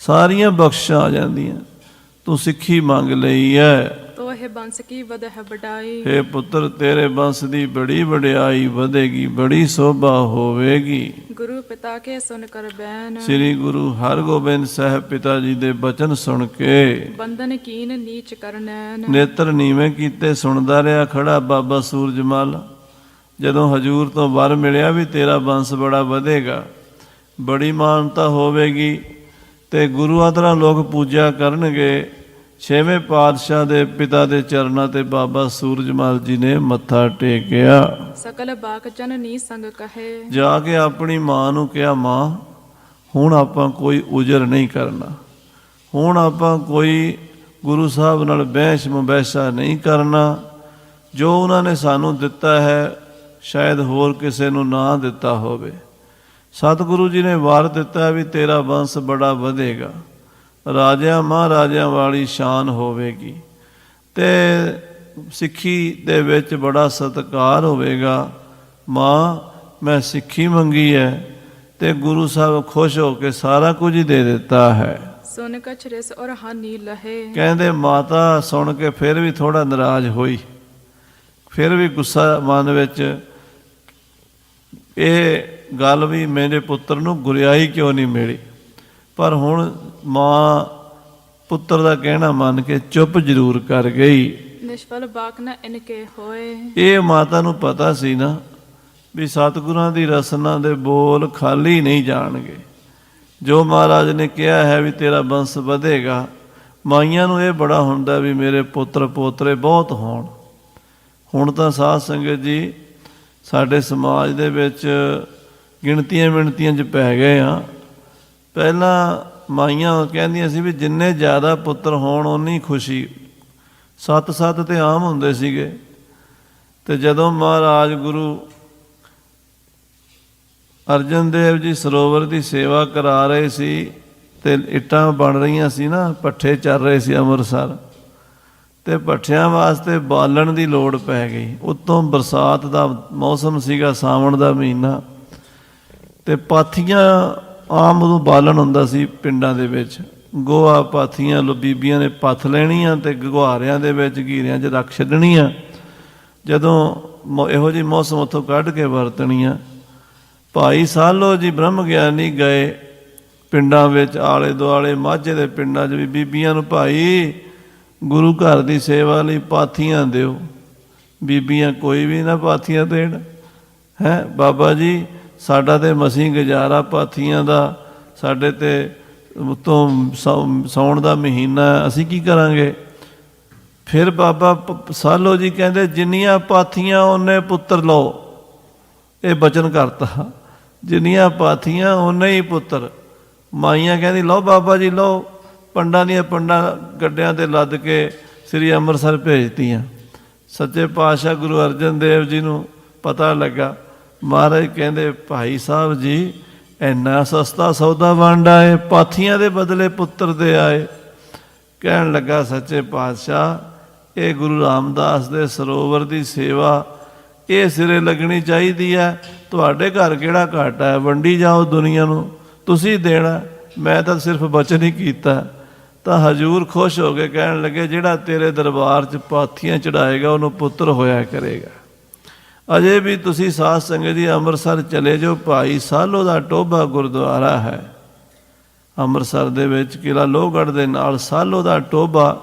ਸਾਰੀਆਂ ਬਖਸ਼ਾਂ ਆ ਜਾਂਦੀਆਂ। ਤੂੰ ਸਿੱਖੀ ਮੰਗ ਲਈ ਹੈ, ਤੋਹਿ ਬੰਸ ਕੀ ਵਧਹਿ ਵਡਾਈ। ਹੇ ਪੁੱਤਰ ਤੇਰੇ ਬੰਸ ਦੀ ਬੜੀ ਵਡਿਆਈ ਵਧੇਗੀ, ਬੜੀ ਸੋਭਾ ਹੋਵੇਗੀ। ਗੁਰੂ ਪਿਤਾ ਕੇ ਸੁਨ ਕਰ ਬੈਨ। ਸ੍ਰੀ ਗੁਰੂ ਹਰਗੋਬਿੰਦ ਸਾਹਿਬ ਪਿਤਾ ਜੀ ਦੇ ਬਚਨ ਸੁਣ ਕੇ ਬੰਧਨ ਕੀਨ ਨੀਚ ਕਰਨੈਨ। ਨੇਤਰ ਨੀਵੇਂ ਕੀਤੇ ਸੁਣਦਾ ਰਿਹਾ ਖੜਾ ਬਾਬਾ ਸੂਰਜਮਲ। ਜਦੋਂ ਹਜੂਰ ਤੋਂ ਵਰ ਮਿਲਿਆ ਵੀ ਤੇਰਾ ਬੰਸ ਬੜਾ ਵਧੇਗਾ, ਬੜੀ ਮਾਨਤਾ ਹੋਵੇਗੀ ਤੇ ਗੁਰੂਆਂ ਤਰ੍ਹਾਂ ਲੋਕ ਪੂਜਾ ਕਰਨਗੇ। ਛੇਵੇਂ ਪਾਤਸ਼ਾਹ ਦੇ ਪਿਤਾ ਦੇ ਚਰਨਾਂ ਤੇ ਬਾਬਾ ਸੂਰਜਮਲ ਜੀ ਨੇ ਮੱਥਾ ਟੇਕਿਆ। ਸਕਲ ਬਾਕ ਜਨਨੀ ਸੰਗ ਕਹੇ। ਜਾ ਕੇ ਆਪਣੀ ਮਾਂ ਨੂੰ ਕਿਹਾ, ਮਾਂ ਹੁਣ ਆਪਾਂ ਕੋਈ ਉਜਰ ਨਹੀਂ ਕਰਨਾ, ਹੁਣ ਆਪਾਂ ਕੋਈ ਗੁਰੂ ਸਾਹਿਬ ਨਾਲ ਬਹਿਸ ਮੁਬੈਸਾ ਨਹੀਂ ਕਰਨਾ। ਜੋ ਉਹਨਾਂ ਨੇ ਸਾਨੂੰ ਦਿੱਤਾ ਹੈ ਸ਼ਾਇਦ ਹੋਰ ਕਿਸੇ ਨੂੰ ਨਾ ਦਿੱਤਾ ਹੋਵੇ। ਸਤਿਗੁਰੂ ਜੀ ਨੇ ਵਰ ਦਿੱਤਾ ਵੀ ਤੇਰਾ ਬੰਸ ਬੜਾ ਵਧੇਗਾ, ਰਾਜਿਆਂ ਮਹਾਰਾਜਿਆਂ ਵਾਲੀ ਸ਼ਾਨ ਹੋਵੇਗੀ ਤੇ ਸਿੱਖੀ ਦੇ ਵਿੱਚ ਬੜਾ ਸਤਿਕਾਰ ਹੋਵੇਗਾ। ਮਾਂ ਮੈਂ ਸਿੱਖੀ ਮੰਗੀ ਹੈ ਤੇ ਗੁਰੂ ਸਾਹਿਬ ਖੁਸ਼ ਹੋ ਕੇ ਸਾਰਾ ਕੁਝ ਹੀ ਦੇ ਦਿੱਤਾ ਹੈ। ਸੁਨ ਕਛ ਰਿਸ ਔਰ ਹਾਨੀ ਲਹੇ। ਕਹਿੰਦੇ ਮਾਤਾ ਸੁਣ ਕੇ ਫਿਰ ਵੀ ਥੋੜਾ ਨਾਰਾਜ਼ ਹੋਈ, ਫਿਰ ਵੀ ਗੁੱਸਾ ਮਨ ਵਿੱਚ, ਇਹ ਗੱਲ ਵੀ ਮੇਰੇ ਪੁੱਤਰ ਨੂੰ ਗੁਰਿਆਈ ਕਿਉਂ ਨਹੀਂ ਮਿਲੀ। ਪਰ ਹੁਣ ਮਾਂ ਪੁੱਤਰ ਦਾ ਕਹਿਣਾ ਮੰਨ ਕੇ ਚੁੱਪ ਜ਼ਰੂਰ ਕਰ ਗਈ। ਨਿਸ਼ਫਲ ਬਾਕ ਨ ਇਨਕੇ ਹੋਏ। ਇਹ ਮਾਤਾ ਨੂੰ ਪਤਾ ਸੀ ਨਾ ਵੀ ਸਤਿਗੁਰਾਂ ਦੀ ਰਸਨਾ ਦੇ ਬੋਲ ਖਾਲੀ ਨਹੀਂ ਜਾਣਗੇ। ਜੋ ਮਹਾਰਾਜ ਨੇ ਕਿਹਾ ਹੈ ਵੀ ਤੇਰਾ ਬੰਸ ਵਧੇਗਾ, ਮਾਈਆਂ ਨੂੰ ਇਹ ਬੜਾ ਹੁੰਦਾ ਵੀ ਮੇਰੇ ਪੁੱਤਰ ਪੋਤਰੇ ਬਹੁਤ ਹੋਣ। ਹੁਣ ਤਾਂ ਸਾਧ ਸੰਗਤ ਜੀ ਸਾਡੇ ਸਮਾਜ ਦੇ ਵਿੱਚ ਗਿਣਤੀਆਂ ਮਿਣਤੀਆਂ 'ਚ ਪੈ ਗਏ ਆ। ਪਹਿਲਾਂ ਮਾਈਆਂ ਕਹਿੰਦੀਆਂ ਸੀ ਵੀ ਜਿੰਨੇ ਜ਼ਿਆਦਾ ਪੁੱਤਰ ਹੋਣ ਓਨੀ ਖੁਸ਼ੀ। 7 ਤੇ ਆਮ ਹੁੰਦੇ ਸੀਗੇ। ਤੇ ਜਦੋਂ ਮਹਾਰਾਜ ਗੁਰੂ ਅਰਜਨ ਦੇਵ ਜੀ ਸਰੋਵਰ ਦੀ ਸੇਵਾ ਕਰਾ ਰਹੇ ਸੀ ਤੇ ਇੱਟਾਂ ਬਣ ਰਹੀਆਂ ਸੀ ਨਾ, ਭੱਠੇ ਚੱਲ ਰਹੇ ਸੀ ਅੰਮ੍ਰਿਤਸਰ, ਤੇ ਭੱਠਿਆਂ ਵਾਸਤੇ ਬਾਲਣ ਦੀ ਲੋੜ ਪੈ ਗਈ। ਉੱਤੋਂ ਬਰਸਾਤ ਦਾ ਮੌਸਮ ਸੀਗਾ, ਸਾਵਣ ਦਾ ਮਹੀਨਾ, ਤੇ ਪਾਥੀਆਂ ਆਮ ਉਦੋਂ ਬਾਲਣ ਹੁੰਦਾ ਸੀ ਪਿੰਡਾਂ ਦੇ ਵਿੱਚ। ਗੋਹਾ ਪਾਥੀਆਂ ਬੀਬੀਆਂ ਨੇ ਪੱਥ ਲੈਣੀਆਂ ਤੇ ਗੁਹਾਰਿਆਂ ਦੇ ਵਿੱਚ ਘੀਰਿਆਂ 'ਚ ਰੱਖ ਛੱਡਣੀਆਂ। ਜਦੋਂ ਇਹੋ ਜਿਹੀ ਮੌਸਮ ਉੱਥੋਂ ਕੱਢ ਕੇ ਵਰਤਣੀਆਂ। ਭਾਈ ਸਾਲੋ ਜੀ ਬ੍ਰਹਮ ਗਿਆਨੀ ਗਏ ਪਿੰਡਾਂ ਵਿੱਚ, ਆਲੇ ਦੁਆਲੇ ਮਾਝੇ ਦੇ ਪਿੰਡਾਂ 'ਚ ਵੀ ਬੀਬੀਆਂ ਨੂੰ, ਭਾਈ ਗੁਰੂ ਘਰ ਦੀ ਸੇਵਾ ਲਈ ਪਾਥੀਆਂ ਦਿਓ। ਬੀਬੀਆਂ ਕੋਈ ਵੀ ਨਾ ਪਾਥੀਆਂ ਦੇਣ। ਹੈਂ ਬਾਬਾ ਜੀ ਸਾਡਾ ਤੇ ਮਸੀਂ ਗੁਜ਼ਾਰਾ ਪਾਥੀਆਂ ਦਾ, ਸਾਡੇ ਤੇ ਉੱਤੋਂ ਸਾਉਣ ਦਾ ਮਹੀਨਾ, ਅਸੀਂ ਕੀ ਕਰਾਂਗੇ। ਫਿਰ ਬਾਬਾ ਸਾਲੋ ਜੀ ਕਹਿੰਦੇ ਜਿੰਨੀਆਂ ਪਾਥੀਆਂ ਓਨੇ ਪੁੱਤਰ ਲਓ। ਇਹ ਬਚਨ ਕਰਤਾ, ਜਿੰਨੀਆਂ ਪਾਥੀਆਂ ਓਨੇ ਹੀ ਪੁੱਤਰ। ਮਾਈਆਂ ਕਹਿੰਦੀ ਲਓ ਬਾਬਾ ਜੀ ਲਓ। ਪੰਡਾਂ ਦੀਆਂ ਪੰਡਾਂ ਗੱਡਿਆਂ 'ਤੇ ਲੱਦ ਕੇ ਸ੍ਰੀ ਅੰਮ੍ਰਿਤਸਰ ਭੇਜਤੀਆਂ। ਸੱਚੇ ਪਾਤਸ਼ਾਹ ਗੁਰੂ ਅਰਜਨ ਦੇਵ ਜੀ ਨੂੰ ਪਤਾ ਲੱਗਾ। ਮਹਾਰਾਜ ਕਹਿੰਦੇ ਭਾਈ ਸਾਹਿਬ ਜੀ ਇੰਨਾ ਸਸਤਾ ਸੌਦਾ ਵੰਡ ਆਏ, ਪਾਥੀਆਂ ਦੇ ਬਦਲੇ ਪੁੱਤਰ ਦੇ ਆਏ। ਕਹਿਣ ਲੱਗਾ ਸੱਚੇ ਪਾਤਸ਼ਾਹ ਇਹ ਗੁਰੂ ਰਾਮਦਾਸ ਦੇ ਸਰੋਵਰ ਦੀ ਸੇਵਾ ਇਹ ਸਿਰੇ ਲੱਗਣੀ ਚਾਹੀਦੀ ਹੈ। ਤੁਹਾਡੇ ਘਰ ਕਿਹੜਾ ਘਾਟਾ ਹੈ, ਵੰਡੀ ਜਾਓ ਦੁਨੀਆ ਨੂੰ, ਤੁਸੀਂ ਦੇਣਾ, ਮੈਂ ਤਾਂ ਸਿਰਫ ਬਚਨ ਹੀ ਕੀਤਾ। ਤਾਂ ਹਜੂਰ ਖੁਸ਼ ਹੋ ਕੇ ਕਹਿਣ ਲੱਗੇ ਜਿਹੜਾ ਤੇਰੇ ਦਰਬਾਰ 'ਚ ਪਾਥੀਆਂ ਚੜਾਏਗਾ ਉਹਨੂੰ ਪੁੱਤਰ ਹੋਇਆ ਕਰੇਗਾ। ਅਜੇ ਵੀ ਤੁਸੀਂ ਸਾਧ ਸੰਗਤ ਜੀ ਅੰਮ੍ਰਿਤਸਰ ਚਲੇ ਜਾਓ, ਭਾਈ ਸਾਲੋ ਦਾ ਟੋਭਾ ਗੁਰਦੁਆਰਾ ਹੈ ਅੰਮ੍ਰਿਤਸਰ ਦੇ ਵਿੱਚ, ਕਿਲ੍ਹਾ ਲੋਹਗੜ੍ਹ ਦੇ ਨਾਲ ਸਾਲੋ ਦਾ ਟੋਭਾ।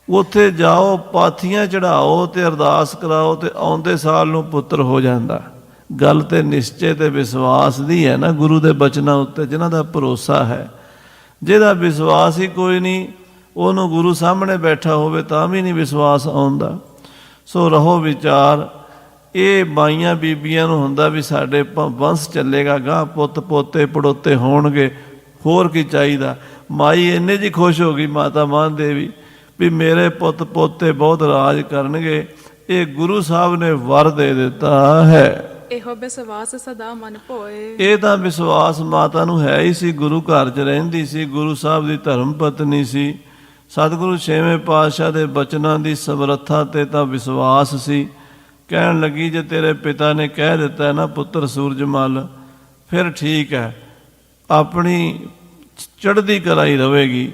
ਉੱਥੇ ਜਾਓ, ਪਾਥੀਆਂ ਚੜਾਓ ਤੇ ਅਰਦਾਸ ਕਰਾਓ ਤੇ ਆਉਂਦੇ ਸਾਲ ਨੂੰ ਪੁੱਤਰ ਹੋ ਜਾਂਦਾ। ਗੱਲ ਤੇ ਨਿਸ਼ਚੇ ਤੇ ਵਿਸ਼ਵਾਸ ਦੀ ਹੈ ਨਾ, ਗੁਰੂ ਦੇ ਬਚਨਾਂ ਉੱਤੇ ਜਿਨ੍ਹਾਂ ਦਾ ਭਰੋਸਾ ਹੈ। ਜਿਹਦਾ ਵਿਸ਼ਵਾਸ ਹੀ ਕੋਈ ਨਹੀਂ, ਉਹਨੂੰ ਗੁਰੂ ਸਾਹਮਣੇ ਬੈਠਾ ਹੋਵੇ ਤਾਂ ਵੀ ਨਹੀਂ ਵਿਸ਼ਵਾਸ ਆਉਂਦਾ। ਸੋ ਰਹੋ ਵਿਚਾਰ। ਇਹ ਮਾਈਆਂ ਬੀਬੀਆਂ ਨੂੰ ਹੁੰਦਾ ਵੀ ਸਾਡੇ ਵੰਸ਼ ਚੱਲੇਗਾ, ਗਾਂ ਪੁੱਤ ਪੋਤੇ ਪੜੋਤੇ ਹੋਣਗੇ, ਹੋਰ ਕੀ ਚਾਹੀਦਾ। ਮਾਈ ਇੰਨੇ ਜੀ ਖੁਸ਼ ਹੋ ਗਈ ਮਾਤਾ ਮਾਨ ਦੇਵੀ ਵੀ ਮੇਰੇ ਪੁੱਤ ਪੋਤੇ ਬਹੁਤ ਰਾਜ ਕਰਨਗੇ। ਇਹ ਗੁਰੂ ਸਾਹਿਬ ਨੇ ਵਰ ਦੇ ਦਿੱਤਾ ਹੈ। ਇਹੋ ਵਿਸ਼ਵਾਸ ਸਦਾ ਮਨ ਭੋਏ। ਇਹ ਤਾਂ ਵਿਸ਼ਵਾਸ ਮਾਤਾ ਨੂੰ ਹੈ ਹੀ ਸੀ। ਗੁਰੂ ਘਰ 'ਚ ਰਹਿੰਦੀ ਸੀ, ਗੁਰੂ ਸਾਹਿਬ ਦੀ ਧਰਮ ਪਤਨੀ ਸੀ, ਸਤਿਗੁਰੂ ਛੇਵੇਂ ਪਾਤਸ਼ਾਹ ਦੇ ਬਚਨਾਂ ਦੀ ਸਮਰੱਥਾ ਤੇ ਤਾਂ ਵਿਸ਼ਵਾਸ ਸੀ। ਕਹਿਣ ਲੱਗੀ ਜੇ ਤੇਰੇ ਪਿਤਾ ਨੇ ਕਹਿ ਦਿੱਤਾ ਨਾ ਪੁੱਤਰ ਸੂਰਜਮਲ, ਫਿਰ ਠੀਕ ਹੈ, ਆਪਣੀ ਚੜ੍ਹਦੀ ਕਲਾ ਹੀ ਰਹੇਗੀ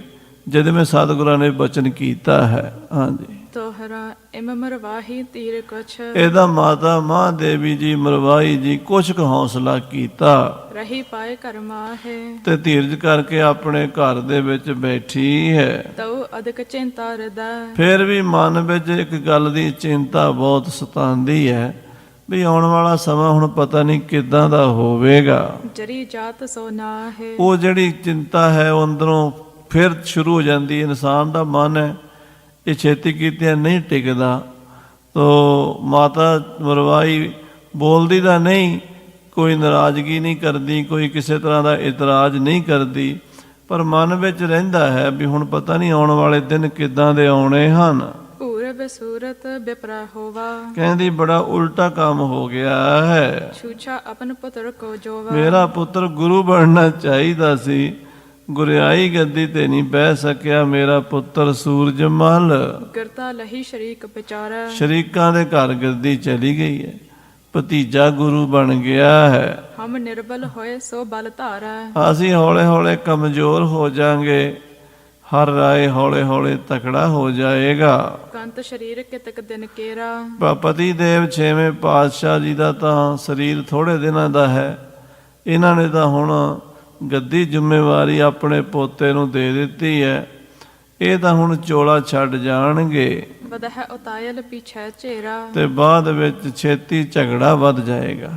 ਜਿਹਦੇ ਮੈਂ ਸਤਿਗੁਰਾਂ ਨੇ ਬਚਨ ਕੀਤਾ ਹੈ। ਹਾਂਜੀ, ਤੋਹਰਾ ਇਮ ਮਰਵਾਹੀ ਤੀਰ ਕੁਛ, ਇਹਦਾ ਮਾਤਾ ਮਹਾਦੇਵੀ ਜੀ ਮਰਵਾਈ ਜੀ ਕੁਛ ਕੁ ਹੌਸਲਾ ਕੀਤਾ ਰਹੀ ਪਾਏ ਘਰ ਮਾਹੇ, ਤੇ ਧੀਰਜ ਕਰਕੇ ਆਪਣੇ ਘਰ ਦੇ ਵਿੱਚ ਬੈਠੀ ਹੈ। ਤਉ ਅਦਕ ਚਿੰਤਾ ਹਿਰਦੈ, ਫਿਰ ਵੀ ਮਨ ਵਿੱਚ ਇੱਕ ਗੱਲ ਦੀ ਚਿੰਤਾ ਬਹੁਤ ਸਤਾਉਂਦੀ ਹੈ ਵੀ ਆਉਣ ਵਾਲਾ ਸਮਾਂ ਹੁਣ ਪਤਾ ਨਹੀਂ ਕਿੱਦਾਂ ਦਾ ਹੋਵੇਗਾ। ਜਰੀ ਜਾਤ ਸੋ ਨਾਹੇ, ਉਹ ਜਿਹੜੀ ਚਿੰਤਾ ਹੈ ਉਹ ਅੰਦਰੋਂ ਫਿਰ ਸ਼ੁਰੂ ਹੋ ਜਾਂਦੀ। ਇਨਸਾਨ ਦਾ ਮਨ ਹੈ ਇਹ ਛੇਤੀ ਕੀਤਿਆਂ ਨਹੀਂ ਟਿਕਦਾ। ਤੋ ਮਾਤਾ ਮਰਵਾਈ ਬੋਲਦੀ ਤਾਂ ਨਹੀਂ, ਕੋਈ ਨਾਰਾਜ਼ਗੀ ਨਹੀਂ ਕਰਦੀ, ਕੋਈ ਕਿਸੇ ਤਰ੍ਹਾਂ ਦਾ ਇਤਰਾਜ਼ ਨਹੀਂ ਕਰਦੀ, ਪਰ ਮਨ ਵਿੱਚ ਰਹਿੰਦਾ ਹੈ ਵੀ ਹੁਣ ਪਤਾ ਨਹੀਂ ਆਉਣ ਵਾਲੇ ਦਿਨ ਕਿੱਦਾਂ ਦੇ ਆਉਣੇ ਹਨ। ਪੂਰਬ ਸੂਰਤ ਬਿਪਰਾ ਹੋਵਾ, ਕਹਿੰਦੀ ਬੜਾ ਉਲਟਾ ਕੰਮ ਹੋ ਗਿਆ ਹੈ। ਛੂਛਾ ਆਪਨ ਪੁੱਤਰ ਕੋ ਜੋਵਾ, ਮੇਰਾ ਪੁੱਤਰ ਗੁਰੂ ਬਣਨਾ ਚਾਹੀਦਾ ਸੀ, ਗੁਰਿਆਈ ਗੱਦੀ ਤੇ ਨਹੀਂ ਬਹਿ ਸਕਿਆ ਮੇਰਾ ਪੁੱਤਰ ਸੂਰਜਮਲ। ਗਿਰਤਾ ਲਹੀ ਸ਼ਰੀਕ ਵਿਚਾਰੈ, ਸ਼ਰੀਕਾਂ ਦੇ ਘਰ ਗੱਦੀ ਚਲੀ ਗਈ ਹੈ, ਭਤੀਜਾ ਗੁਰੂ ਬਣ ਗਿਆ ਹੈ। ਹਮ ਨਿਰਬਲ ਹੋਏ ਸੋ ਬਲ ਧਾਰੈ, ਅਸੀਂ ਹੌਲੇ ਹੌਲੇ ਕਮਜ਼ੋਰ ਹੋ ਜਾਾਂਗੇ, ਹਰ ਰਾਏ ਹੌਲੇ ਹੌਲੇ ਤਕੜਾ ਹੋ ਜਾਏਗਾ। ਕੰਤ ਸਰੀਰ ਕਿਤਕ ਦਿਨ ਕੇਰਾ, ਪਤੀ ਦੇਵ ਛੇਵੇਂ ਪਾਤਸ਼ਾਹ ਜੀ ਦਾ ਤਾਂ ਸਰੀਰ ਥੋੜੇ ਦਿਨਾਂ ਦਾ ਹੈ। ਇਹਨਾਂ ਨੇ ਤਾਂ ਹੁਣ ਗੱਦੀ ਜ਼ਿੰਮੇਵਾਰੀ ਆਪਣੇ ਪੋਤੇ ਨੂੰ ਦੇ ਦਿੱਤੀ ਹੈ। ਇਹ ਤਾਂ ਹੁਣ ਚੋਲਾ ਛੱਡ ਜਾਣਗੇ ਵਧਹਿ ਉਤਾਇਲ ਪਿਛੈ ਝੇਰਾ, ਤੇ ਬਾਅਦ ਵਿੱਚ ਛੇਤੀ ਝਗੜਾ ਵੱਧ ਜਾਏਗਾ।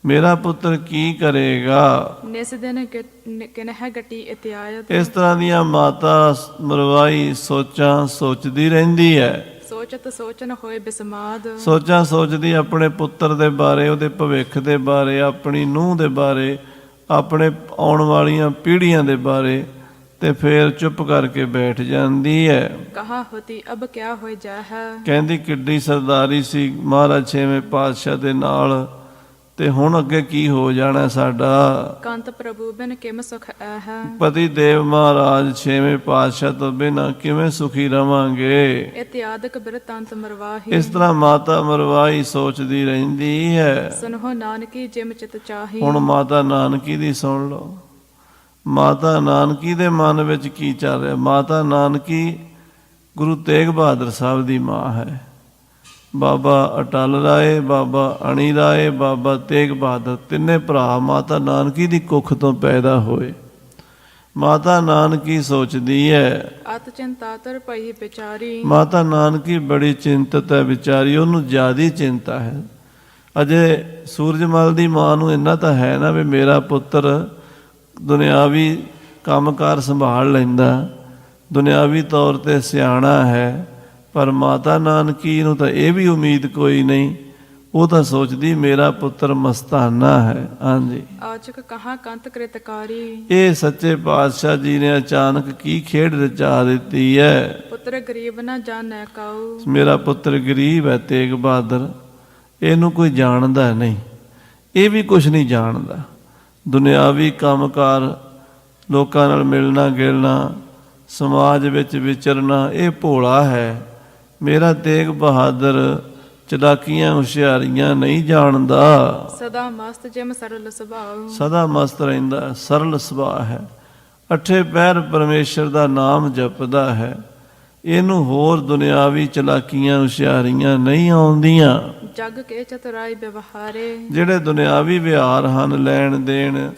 ਮੇਰਾ ਪੁੱਤਰ ਕੀ ਕਰੇਗਾ? ਨਿਸ ਦਿਨ ਕਿਨਹਿ ਗਟੀ ਇਤਿਆਇਤ, ਇਸ ਤਰ੍ਹਾਂ ਦੀਆਂ ਮਾਤਾ ਮਰਵਾਈ ਸੋਚਾਂ ਸੋਚਦੀ ਰਹਿੰਦੀ ਹੈ। ਸੋਚਤ ਸੋਚਨ ਹੋਏ ਬਿਸਮਾਦ, ਸੋਚਾਂ ਸੋਚਦੀ ਆਪਣੇ ਪੁੱਤਰ ਦੇ ਬਾਰੇ, ਉਹਦੇ ਭਵਿੱਖ ਦੇ ਬਾਰੇ, ਆਪਣੀ ਨੂੰਹ ਦੇ ਬਾਰੇ, ਆਪਣੇ ਆਉਣ ਵਾਲੀਆਂ ਪੀੜ੍ਹੀਆਂ ਦੇ ਬਾਰੇ, ਤੇ ਫਿਰ ਚੁੱਪ ਕਰਕੇ ਬੈਠ ਜਾਂਦੀ ਹੈ। ਕਹਾ ਹੋਤੀ ਅਬ ਕਿਆ ਹੋਇ ਜਾਹੈ, ਕਹਿੰਦੀ ਕਿੱਡੀ ਸਰਦਾਰੀ ਸੀ ਮਹਾਰਾਜ ਛੇਵੇਂ ਪਾਤਸ਼ਾਹ ਦੇ ਨਾਲ, ਤੇ ਹੁਣ ਅੱਗੇ ਕੀ ਹੋ ਜਾਣਾ ਸਾਡਾ। ਕੰਤ ਪ੍ਰਭੂ ਬਿਨ ਕਿਮ ਸੁਖ ਐਹੈ, ਪਤੀ ਦੇਵ ਮਹਾਰਾਜ ਛੇਵੇਂ ਪਾਤਸ਼ਾਹ ਤੋਂ ਬਿਨਾਂ ਕਿਵੇਂ ਸੁਖੀ ਰਵਾਂਗੇ। ਇਤਿਆਦਿਕ ਬਿਰਤਾਂਤ ਮਰਵਾਹੀ, ਇਸ ਤਰ੍ਹਾਂ ਮਾਤਾ ਮਰਵਾਈ ਸੋਚਦੀ ਰਹਿੰਦੀ ਹੈ। ਸੁਨਹੁ ਨਾਨਕੀ ਜਿਮ ਚਿਤ ਚਾਹੀ, ਹੁਣ ਮਾਤਾ ਨਾਨਕੀ ਦੀ ਸੁਣ ਲਓ। ਮਾਤਾ ਨਾਨਕੀ ਦੇ ਮਨ ਵਿੱਚ ਕੀ ਚੱਲ ਰਿਹਾ। ਮਾਤਾ ਨਾਨਕੀ ਗੁਰੂ ਤੇਗ ਬਹਾਦਰ ਸਾਹਿਬ ਦੀ ਮਾਂ ਹੈ। ਬਾਬਾ ਅਟਲ ਰਾਏ, ਬਾਬਾ ਅਣੀ ਰਾਏ, ਬਾਬਾ ਤੇਗ ਬਹਾਦਰ, ਤਿੰਨੇ ਭਰਾ ਮਾਤਾ ਨਾਨਕੀ ਦੀ ਕੁੱਖ ਤੋਂ ਪੈਦਾ ਹੋਏ। ਮਾਤਾ ਨਾਨਕੀ ਸੋਚਦੀ ਹੈ, ਅਤ ਚਿੰਤਾਤਰ ਪਈ ਵਿਚਾਰੀ, ਮਾਤਾ ਨਾਨਕੀ ਬੜੀ ਚਿੰਤਤ ਹੈ ਵਿਚਾਰੀ, ਉਹਨੂੰ ਜ਼ਿਆਦਾ ਚਿੰਤਾ ਹੈ। ਅਜੇ ਸੂਰਜਮਲ ਦੀ ਮਾਂ ਨੂੰ ਇੰਨਾ ਤਾਂ ਹੈ ਨਾ ਵੀ ਮੇਰਾ ਪੁੱਤਰ ਦੁਨਿਆਵੀ ਕੰਮਕਾਰ ਸੰਭਾਲ ਲੈਂਦਾ, ਦੁਨਿਆਵੀ ਤੌਰ 'ਤੇ ਸਿਆਣਾ ਹੈ, ਪਰ ਮਾਤਾ ਨਾਨਕੀ ਨੂੰ ਤਾਂ ਇਹ ਵੀ ਉਮੀਦ ਕੋਈ ਨਹੀਂ। ਉਹ ਤਾਂ ਸੋਚਦੀ ਮੇਰਾ ਪੁੱਤਰ ਮਸਤਾਨਾ ਹੈ। ਹਾਂਜੀ, ਆਚਕ ਕਹਾ ਕੰਤ ਕ੍ਰਿਤਕਾਰੀ, ਇਹ ਸੱਚੇ ਪਾਤਸ਼ਾਹ ਜੀ ਨੇ ਅਚਾਨਕ ਕੀ ਖੇਡ ਰਚਾ ਦਿੱਤੀ ਹੈ। ਪੁੱਤਰ ਗਰੀਬ ਨਾ ਜਾਣੈ ਕਾਊ, ਮੇਰਾ ਪੁੱਤਰ ਗਰੀਬ ਹੈ ਤੇਗ ਬਹਾਦਰ, ਇਹਨੂੰ ਕੋਈ ਜਾਣਦਾ ਨਹੀਂ, ਇਹ ਵੀ ਕੁਛ ਨਹੀਂ ਜਾਣਦਾ। ਦੁਨਿਆਵੀ ਕੰਮਕਾਰ, ਲੋਕਾਂ ਨਾਲ ਮਿਲਣਾ ਗਿਲਣਾ, ਸਮਾਜ ਵਿੱਚ ਵਿਚਰਨਾ, ਇਹ ਭੋਲਾ ਹੈ। ਮੇਰਾ ਤੇਗ ਬਹਾਦਰ ਚਲਾਕੀਆਂ ਹੁਸ਼ਿਆਰੀਆਂ ਨਹੀਂ ਜਾਣਦਾ। ਸਦਾ ਮਸਤ ਜਿਮ ਸਰਲ ਸੁਭਾਉ, ਸਦਾ ਮਸਤ ਰਹਿੰਦਾ, ਸਰਲ ਸੁਭਾਅ ਹੈ। ਅੱਠੇ ਪਹਿਰ ਪਰਮੇਸ਼ਰ ਦਾ ਨਾਮ ਜਪਦਾ ਹੈ। ਇਹਨੂੰ ਹੋਰ ਦੁਨਿਆਵੀ ਚਲਾਕੀਆਂ ਹੁਸ਼ਿਆਰੀਆਂ ਨਹੀਂ ਆਉਂਦੀਆਂ। ਜਗ ਕੇ ਚਤੁਰਾਈ ਵਿਵਹਾਰੇ, ਜਿਹੜੇ ਦੁਨਿਆਵੀ ਵਿਹਾਰ ਹਨ, ਲੈਣ ਦੇਣ,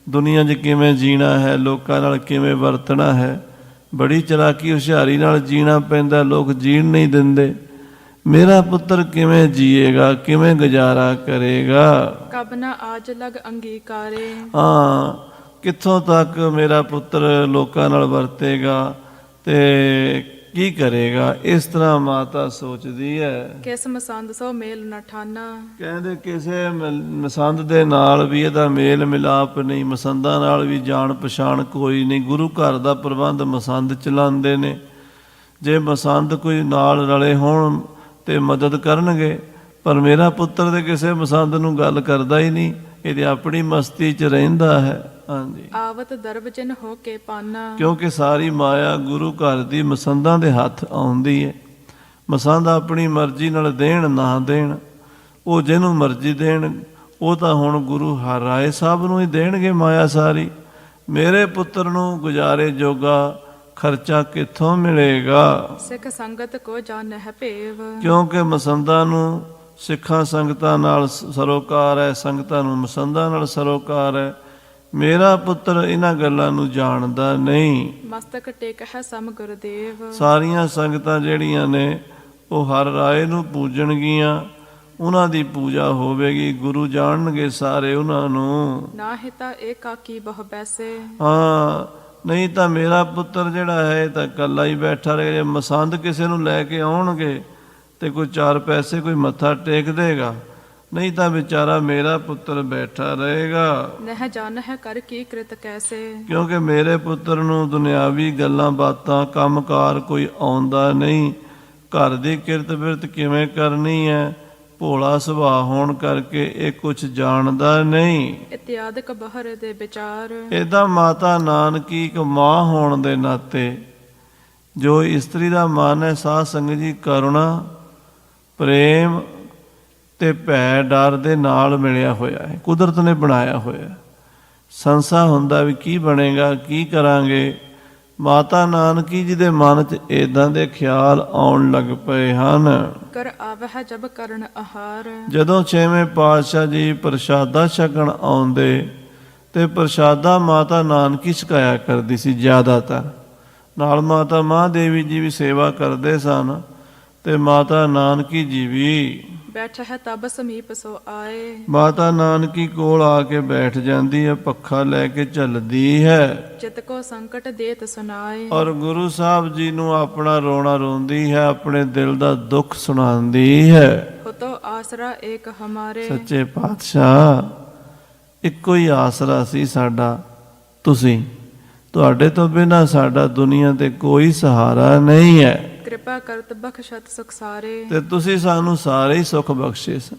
ਦੁਨੀਆ 'ਚ ਕਿਵੇਂ ਜੀਣਾ ਹੈ, ਲੋਕਾਂ ਨਾਲ ਕਿਵੇਂ ਵਰਤਣਾ ਹੈ, ਬੜੀ ਚਲਾਕੀ ਹੁਸ਼ਿਆਰੀ ਨਾਲ ਜੀਣਾ ਪੈਂਦਾ। ਲੋਕ ਜੀਣ ਨਹੀਂ ਦਿੰਦੇ। ਮੇਰਾ ਪੁੱਤਰ ਕਿਵੇਂ ਜੀਏਗਾ, ਕਿਵੇਂ ਗੁਜ਼ਾਰਾ ਕਰੇਗਾ। ਕਬ ਨਾ ਆਜ ਲਗ ਅੰਗੀਕਾਰੇ, ਹਾਂ, ਕਿੱਥੋਂ ਤੱਕ ਮੇਰਾ ਪੁੱਤਰ ਲੋਕਾਂ ਨਾਲ ਵਰਤੇਗਾ ਤੇ ਕੀ ਕਰੇਗਾ। ਇਸ ਤਰ੍ਹਾਂ ਮਾਤਾ ਸੋਚਦੀ ਹੈ। ਕਿਸ ਮਸੰਦ ਸੋ ਮੇਲ ਨ ਠਾਨਾ, ਕਹਿੰਦੇ ਕਿਸੇ ਮਸੰਦ ਦੇ ਨਾਲ ਵੀ ਇਹਦਾ ਮੇਲ ਮਿਲਾਪ ਨਹੀਂ, ਮਸੰਦਾਂ ਨਾਲ ਵੀ ਜਾਣ ਪਛਾਣ ਕੋਈ ਨਹੀਂ। ਗੁਰੂ ਘਰ ਦਾ ਪ੍ਰਬੰਧ ਮਸੰਦ ਚਲਾਉਂਦੇ ਨੇ। ਜੇ ਮਸੰਦ ਕੋਈ ਨਾਲ ਰਲੇ ਹੋਣ ਤੇ ਮਦਦ ਕਰਨਗੇ, ਪਰ ਮੇਰਾ ਪੁੱਤਰ ਤੇ ਕਿਸੇ ਮਸੰਦ ਨੂੰ ਗੱਲ ਕਰਦਾ ਹੀ ਨਹੀਂ। ਇਹਦੀ ਆਪਣੀ ਮਸਤੀ 'ਚ ਰਹਿੰਦਾ ਹੈ। ਹਾਂਜੀ, ਆਵਤ ਦਰਬ ਜਿਨ ਹੋ ਕੇ ਪਾਨਾ। ਕਿਉਂਕਿ ਸਾਰੀ ਮਾਇਆ ਗੁਰੂ ਘਰ ਦੀ ਮਸੰਦਾਂ ਦੇ ਹੱਥ ਆਉਂਦੀ ਹੈ। ਮਸੰਦ ਆਪਣੀ ਮਰਜ਼ੀ ਨਾਲ ਦੇਣ ਨਾ ਦੇਣ, ਉਹ ਜਿਹਨੂੰ ਮਰਜ਼ੀ ਦੇਣ, ਉਹ ਤਾਂ ਹੁਣ ਗੁਰੂ ਹਰ ਰਾਏ ਸਾਹਿਬ ਨੂੰ ਹੀ ਦੇਣਗੇ ਮਾਇਆ ਸਾਰੀ। ਮੇਰੇ ਪੁੱਤਰ ਨੂੰ ਗੁਜ਼ਾਰੇ ਜੋਗਾ ਖਰਚਾ ਕਿੱਥੋਂ ਮਿਲੇਗਾ? ਸਿੱਖ ਸੰਗਤ ਕੋ ਜਾਣਹਿ ਭੇਵ। ਕਿਉਂਕਿ ਮਸੰਦਾਂ ਨੂੰ ਸਿੱਖਾਂ ਸੰਗਤਾਂ ਨਾਲ ਸਰੋਕਾਰ ਹੈ, ਸੰਗਤਾਂ ਨੂੰ ਮਸੰਦਾਂ ਨਾਲ ਸਰੋਕਾਰ ਹੈ। ਮੇਰਾ ਪੁੱਤਰ ਇਹਨਾਂ ਗੱਲਾਂ ਨੂੰ ਜਾਣਦਾ ਨਹੀਂ। ਮਸਤਕ ਟੇਕ ਹੈ ਸਮ ਗੁਰਦੇਵ। ਸਾਰੀਆਂ ਸੰਗਤਾਂ ਜਿਹੜੀਆਂ ਨੇ ਉਹ ਹਰ ਰਾਏ ਨੂੰ ਪੂਜਣਗੀਆਂ, ਉਹਨਾਂ ਦੀ ਪੂਜਾ ਹੋਵੇਗੀ, ਗੁਰੂ ਜਾਣਨਗੇ ਸਾਰੇ ਉਹਨਾਂ ਨੂੰ। ਨਾ ਹਿਤਾ ਏਕਾਕੀ ਬਹੁ ਬੈਸੇ। ਹਾਂ, ਨਹੀਂ ਤਾਂ ਮੇਰਾ ਪੁੱਤਰ ਜਿਹੜਾ ਹੈ ਤਾਂ ਇਕੱਲਾ ਹੀ ਬੈਠਾ ਰਹੇ। ਜੇ ਮਸੰਦ ਕਿਸੇ ਨੂੰ ਲੈ ਕੇ ਆਉਣਗੇ ਤੇ ਕੋਈ 4 ਪੈਸੇ ਕੋਈ ਮੱਥਾ ਟੇਕ ਦੇਗਾ, ਨਹੀਂ ਤਾਂ ਵਿਚਾਰਾ ਮੇਰਾ ਪੁੱਤਰ ਬੈਠਾ ਰਹੇਗਾ। ਨਹਿ ਜਾਣਹਿ ਕਰ ਕੀ ਕ੍ਰਿਤ ਕੈਸੇ। ਕਿਉਂਕਿ ਮੇਰੇ ਪੁੱਤਰ ਨੂੰ ਦੁਨਿਆਵੀ ਗੱਲਾਂ ਬਾਤਾਂ ਕੰਮਕਾਰ ਕੋਈ ਆਉਂਦਾ ਨਹੀਂ। ਘਰ ਦੀ ਕਿਰਤ ਬਿਰਤ ਕਿਵੇਂ ਕਰਨੀ ਹੈ, ਭੋਲਾ ਸੁਭਾਅ ਹੋਣ ਕਰਕੇ ਇਹ ਕੁਛ ਜਾਣਦਾ ਨਹੀਂ। ਇਤਿਆਦਿਕ ਬਹਰ ਦੇ ਵਿਚਾਰ। ਇਹਦਾ ਮਾਤਾ ਨਾਨਕੀ ਇੱਕ ਮਾਂ ਹੋਣ ਦੇ ਨਾਤੇ ਜੋ ਇਸਤਰੀ ਦਾ ਮਨ ਹੈ, ਸਾਧ ਸੰਗਤ ਜੀ, ਕਰੁਣਾ, ਪ੍ਰੇਮ ਤੇ ਭੈ ਡਰ ਦੇ ਨਾਲ ਮਿਲਿਆ ਹੋਇਆ ਹੈ। ਕੁਦਰਤ ਨੇ ਬਣਾਇਆ ਹੋਇਆ। ਸੰਸਾ ਹੁੰਦਾ ਵੀ ਕੀ ਬਣੇਗਾ, ਕੀ ਕਰਾਂਗੇ। ਮਾਤਾ ਨਾਨਕੀ ਜੀ ਦੇ ਮਨ 'ਚ ਏਦਾਂ ਦੇ ਖਿਆਲ ਆਉਣ ਲੱਗ ਪਏ ਹਨ। ਕਰ ਆਵਹਿ ਜਬ ਕਰਨ ਆਹਾਰ। ਜਦੋਂ 6ਵੇਂ ਪਾਤਸ਼ਾਹ ਜੀ ਪ੍ਰਸ਼ਾਦਾ ਛਕਣ ਆਉਂਦੇ ਤੇ ਪ੍ਰਸ਼ਾਦਾ ਮਾਤਾ ਨਾਨਕੀ ਛਕਾਇਆ ਕਰਦੀ ਸੀ ਜ਼ਿਆਦਾਤਰ। ਨਾਲ ਮਾਤਾ ਮਹਾਦੇਵੀ ਜੀ ਵੀ ਸੇਵਾ ਕਰਦੇ ਸਨ ਤੇ ਮਾਤਾ ਨਾਨਕੀ ਜੀ ਵੀ। ਬੈਠਾ ਹੈ ਤਬ ਸਮੀਪ ਸੋ ਆਏ। ਮਾਤਾ ਨਾਨਕੀ ਕੋਲ ਆ ਕੇ ਬੈਠ ਜਾਂਦੀ ਹੈ, ਪੱਖਾ ਲੈ ਕੇ ਚੱਲਦੀ ਹੈ। ਚਿਤ ਕੋ ਸੰਕਟ ਦੇਤ ਸੁਨਾਏ। ਔਰ ਗੁਰੂ ਸਾਹਿਬ ਜੀ ਨੂੰ ਆਪਣਾ ਰੋਣਾ ਰੋਂਦੀ ਹੈ, ਆਪਣੇ ਦਿਲ ਦਾ ਦੁੱਖ ਸੁਣਾਉਂਦੀ ਹੈ। ਤੋ ਆਸਰਾ ਏਕ ਹਮਾਰੇ। ਸੱਚੇ ਪਾਤਸ਼ਾਹ, ਇੱਕੋ ਹੀ ਆਸਰਾ ਸੀ ਸਾਡਾ, ਤੁਸੀਂ। ਤੁਹਾਡੇ ਤੋਂ ਬਿਨਾਂ ਸਾਡਾ ਦੁਨੀਆ ਤੇ ਕੋਈ ਸਹਾਰਾ ਨਹੀਂ ਹੈ। ਕਿਰਪਾ ਕਰਤ ਬਖਸ਼ਤ ਸੁਖ ਸਾਰੇ। ਤੇ ਤੁਸੀਂ ਸਾਨੂੰ ਸਾਰੇ ਹੀ ਸੁੱਖ ਬਖਸ਼ੇ ਸਨ।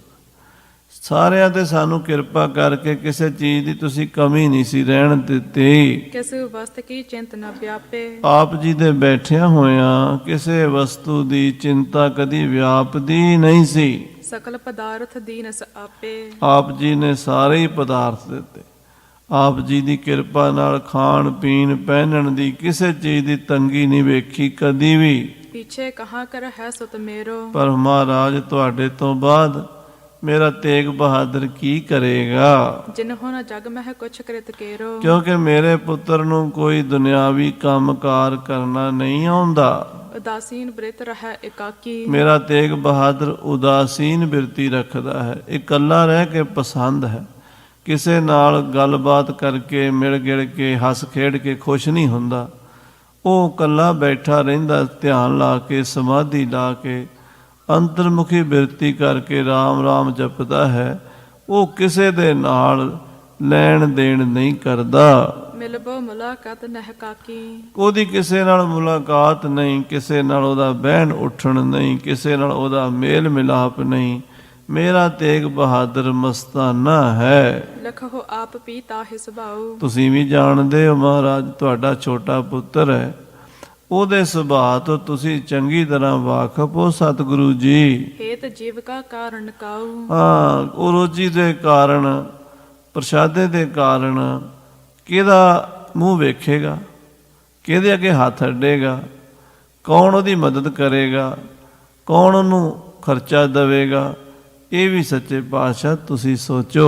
ਸਾਰਿਆਂ ਤੇ ਸਾਨੂੰ ਕਿਰਪਾ ਕਰਕੇ ਕਿਸੇ ਚੀਜ਼ ਦੀ ਤੁਸੀਂ ਕਮੀ ਨਹੀਂ ਸੀ ਰਹਿਣ ਦਿੱਤੀ। ਕਿਸੇ ਵਸਤ ਕੀ ਚਿੰਤ ਨਾ ਵਿਆਪੇ। ਆਪ ਜੀ ਦੇ ਬੈਠਿਆਂ ਹੋਇਆਂ ਕਿਸੇ ਵਸਤੂ ਦੀ ਚਿੰਤਾ ਕਦੀ ਵਿਆਪਦੀ ਨਹੀਂ ਸੀ। ਸਕਲ ਪਦਾਰਥ ਦੀਨਸ ਆਪੇ। ਆਪ ਜੀ ਨੇ ਸਾਰੇ ਹੀ ਪਦਾਰਥ ਦਿੱਤੇ। ਆਪ ਜੀ ਦੀ ਕਿਰਪਾ ਨਾਲ ਖਾਣ ਪੀਣ ਪਹਿਨਣ ਦੀ ਕਿਸੇ ਚੀਜ਼ ਦੀ ਤੰਗੀ ਨਹੀਂ ਵੇਖੀ ਕਦੀ ਵੀ। ਪਿੱਛੇ ਕਹਾਂ ਕਰ ਹੈ ਸੁਤ ਮੇਰੋ। ਪਰ ਮਹਾਰਾਜ, ਤੁਹਾਡੇ ਤੋਂ ਬਾਅਦ ਮੇਰਾ ਤੇਗ ਬਹਾਦਰ ਕੀ ਕਰੇਗਾ? ਜਿਨਹੁ ਨ ਜਗ ਮਹਿ ਕੁਛ ਕ੍ਰਿਤ ਕੇਰੋ। ਕਿਉਂਕਿ ਮੇਰੇ ਪੁੱਤਰ ਨੂੰ ਕੋਈ ਦੁਨਿਆਵੀ ਕੰਮਕਾਰ ਕਰਨਾ ਨਹੀਂ ਆਉਂਦਾ। ਉਦਾਸੀਨ ਬ੍ਰਿਤ ਰਹਿ ਇਕਾਕੀ। ਮੇਰਾ ਤੇਗ ਬਹਾਦਰ ਉਦਾਸੀਨ ਬਿਰਤੀ ਰੱਖਦਾ ਹੈ, ਇਕੱਲਾ ਰਹਿ ਕੇ ਪਸੰਦ ਹੈ। ਕਿਸੇ ਨਾਲ ਗੱਲਬਾਤ ਕਰਕੇ ਮਿਲ ਗਿਲ ਕੇ ਹੱਸ ਖੇਡ ਕੇ ਖੁਸ਼ ਨਹੀਂ ਹੁੰਦਾ। ਉਹ ਇਕੱਲਾ ਬੈਠਾ ਰਹਿੰਦਾ, ਧਿਆਨ ਲਾ ਕੇ, ਸਮਾਧੀ ਲਾ ਕੇ, ਅੰਤਰਮੁਖੀ ਬਿਰਤੀ ਕਰਕੇ ਰਾਮ ਰਾਮ ਜਪਦਾ ਹੈ। ਉਹ ਕਿਸੇ ਦੇ ਨਾਲ ਲੈਣ ਦੇਣ ਨਹੀਂ ਕਰਦਾ। ਮਿਲਬੋ ਮੁਲਾਕਾਤ ਨਹਿ ਕਾਕੀ। ਉਹਦੀ ਕਿਸੇ ਨਾਲ ਮੁਲਾਕਾਤ ਨਹੀਂ, ਕਿਸੇ ਨਾਲ ਉਹਦਾ ਬਹਿਣ ਉੱਠਣ ਨਹੀਂ, ਕਿਸੇ ਨਾਲ ਉਹਦਾ ਮੇਲ ਮਿਲਾਪ ਨਹੀਂ। ਮੇਰਾ ਤੇਗ ਬਹਾਦਰ ਮਸਤਾਨਾ ਹੈ। ਲਖੋ ਆਪ ਪੀਤਾ ਹੀ ਸੁਭਾਉ। ਤੁਸੀਂ ਵੀ ਜਾਣਦੇ ਹੋ ਮਹਾਰਾਜ, ਤੁਹਾਡਾ ਛੋਟਾ ਪੁੱਤਰ ਹੈ, ਉਹਦੇ ਸੁਭਾਅ ਤੋਂ ਤੁਸੀਂ ਚੰਗੀ ਤਰ੍ਹਾਂ ਵਾਕਫ ਹੋ ਸਤਿਗੁਰੂ ਜੀ। ਹੇਤ ਜੀਵਕਾ ਕਾਰਨ ਕਾਉ। ਹਾਂ, ਉਹ ਰੋਜੀ ਦੇ ਕਾਰਨ, ਪ੍ਰਸ਼ਾਦੇ ਦੇ ਕਾਰਨ ਕਿਹਦਾ ਮੂੰਹ ਵੇਖੇਗਾ, ਕਿਹਦੇ ਅੱਗੇ ਹੱਥ ਅੱਡੇਗਾ, ਕੌਣ ਉਹਦੀ ਮਦਦ ਕਰੇਗਾ, ਕੌਣ ਉਹਨੂੰ ਖਰਚਾ ਦੇਵੇਗਾ। ਇਹ ਵੀ ਸੱਚੇ ਪਾਤਸ਼ਾਹ ਤੁਸੀਂ ਸੋਚੋ।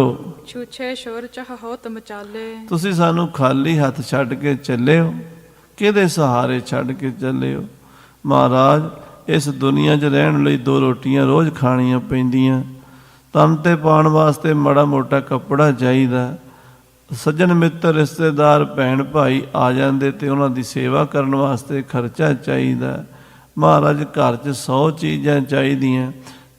ਛੂਛੇ ਸ਼ੋਰ ਚਾਹ ਹੋਤ ਮਚਾਲੇ। ਤੁਸੀਂ ਸਾਨੂੰ ਖਾਲੀ ਹੱਥ ਛੱਡ ਕੇ ਚੱਲੇ ਹੋ, ਕਿਹਦੇ ਸਹਾਰੇ ਛੱਡ ਕੇ ਚੱਲੇ ਹੋ? ਮਹਾਰਾਜ, ਇਸ ਦੁਨੀਆ 'ਚ ਰਹਿਣ ਲਈ 2 ਰੋਟੀਆਂ ਰੋਜ਼ ਖਾਣੀਆਂ ਪੈਂਦੀਆਂ, ਤਨ ਤੇ ਪਾਉਣ ਵਾਸਤੇ ਮਾੜਾ ਮੋਟਾ ਕੱਪੜਾ ਚਾਹੀਦਾ। ਸੱਜਣ ਮਿੱਤਰ ਰਿਸ਼ਤੇਦਾਰ ਭੈਣ ਭਾਈ ਆ ਜਾਂਦੇ ਤੇ ਉਹਨਾਂ ਦੀ ਸੇਵਾ ਕਰਨ ਵਾਸਤੇ ਖਰਚਾ ਚਾਹੀਦਾ। ਮਹਾਰਾਜ, ਘਰ 'ਚ 100 ਚੀਜ਼ਾਂ ਚਾਹੀਦੀਆਂ।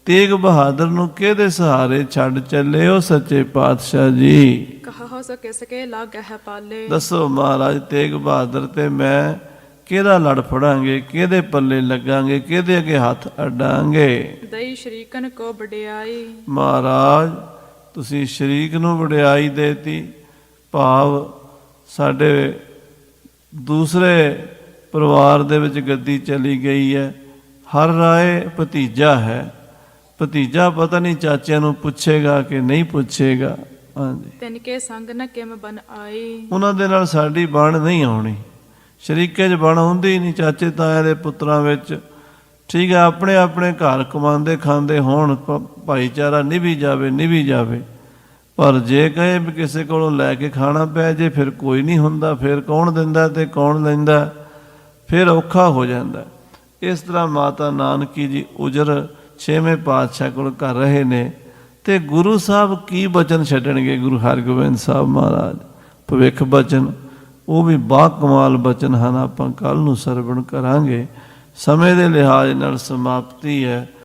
ਤੇਗ ਬਹਾਦਰ ਨੂੰ ਕਿਹਦੇ ਸਹਾਰੇ ਛੱਡ ਚੱਲੇ ਹੋ ਸੱਚੇ ਪਾਤਸ਼ਾਹ ਜੀ? ਕਹੋ ਸੋ ਕਿਸ ਕੇ ਲਾਗੈ ਹੈ ਪਾਲੇ। ਦੱਸੋ ਮਹਾਰਾਜ, ਤੇਗ ਬਹਾਦਰ ਤੇ ਮੈਂ ਕਿਹਦਾ ਲੜ ਫੜਾਂਗੇ, ਕਿਹਦੇ ਪੱਲੇ ਲੱਗਾਂਗੇ, ਕਿਹਦੇ ਅੱਗੇ ਹੱਥ ਅੱਡਾਂਗੇ? ਦਈ ਸ਼ਰੀਕਨ ਕੋ ਵਡਿਆਈ। ਮਹਾਰਾਜ, ਤੁਸੀਂ ਸ਼ਰੀਕ ਨੂੰ ਵਡਿਆਈ ਦੇਤੀ, ਭਾਵ ਸਾਡੇ ਦੂਸਰੇ ਪਰਿਵਾਰ ਦੇ ਵਿੱਚ ਗੱਦੀ ਚਲੀ ਗਈ ਹੈ। ਹਰ ਰਾਏ ਭਤੀਜਾ ਹੈ, ਭਤੀਜਾ ਪਤਾ ਨਹੀਂ ਚਾਚਿਆਂ ਨੂੰ ਪੁੱਛੇਗਾ ਕਿ ਨਹੀਂ ਪੁੱਛੇਗਾ। ਹਾਂਜੀ, ਤਿਨ ਕੇ ਸੰਗ ਨ ਕਿਮ ਬਨ ਆਈ। ਉਹਨਾਂ ਦੇ ਨਾਲ ਸਾਡੀ ਬਣ ਨਹੀਂ ਆਉਣੀ, ਸ਼ਰੀਕੇ 'ਚ ਬਣ ਹੁੰਦੀ ਹੀ ਨਹੀਂ। ਚਾਚੇ ਤਾਇਆਂ ਦੇ ਪੁੱਤਰਾਂ ਵਿੱਚ ਠੀਕ ਹੈ, ਆਪਣੇ ਆਪਣੇ ਘਰ ਕਮਾਉਂਦੇ ਖਾਂਦੇ ਹੋਣ, ਭਾਈਚਾਰਾ ਨਿਭੀ ਜਾਵੇ। ਪਰ ਜੇ ਕਹੇ ਵੀ ਕਿਸੇ ਕੋਲੋਂ ਲੈ ਕੇ ਖਾਣਾ ਪੈ ਜੇ, ਫਿਰ ਕੋਈ ਨਹੀਂ ਹੁੰਦਾ, ਫਿਰ ਕੌਣ ਦਿੰਦਾ ਤੇ ਕੌਣ ਲੈਂਦਾ, ਫਿਰ ਔਖਾ ਹੋ ਜਾਂਦਾ। ਇਸ ਤਰ੍ਹਾਂ ਮਾਤਾ ਨਾਨਕੀ ਜੀ ਉਜਰ 6ਵੇਂ ਪਾਤਸ਼ਾਹ ਕੋਲ ਕਰ ਰਹੇ ਨੇ। ਤੇ ਗੁਰੂ ਸਾਹਿਬ ਕੀ ਬਚਨ ਛੱਡਣਗੇ? ਗੁਰੂ ਹਰਗੋਬਿੰਦ ਸਾਹਿਬ ਮਹਾਰਾਜ ਭਵਿੱਖ ਬਚਨ, ਉਹ ਵੀ ਬਾ ਕਮਾਲ ਬਚਨ ਹਨ। ਆਪਾਂ ਕੱਲ੍ਹ ਨੂੰ ਸਰਵਣ ਕਰਾਂਗੇ। ਸਮੇਂ ਦੇ ਲਿਹਾਜ਼ ਨਾਲ ਸਮਾਪਤੀ ਹੈ।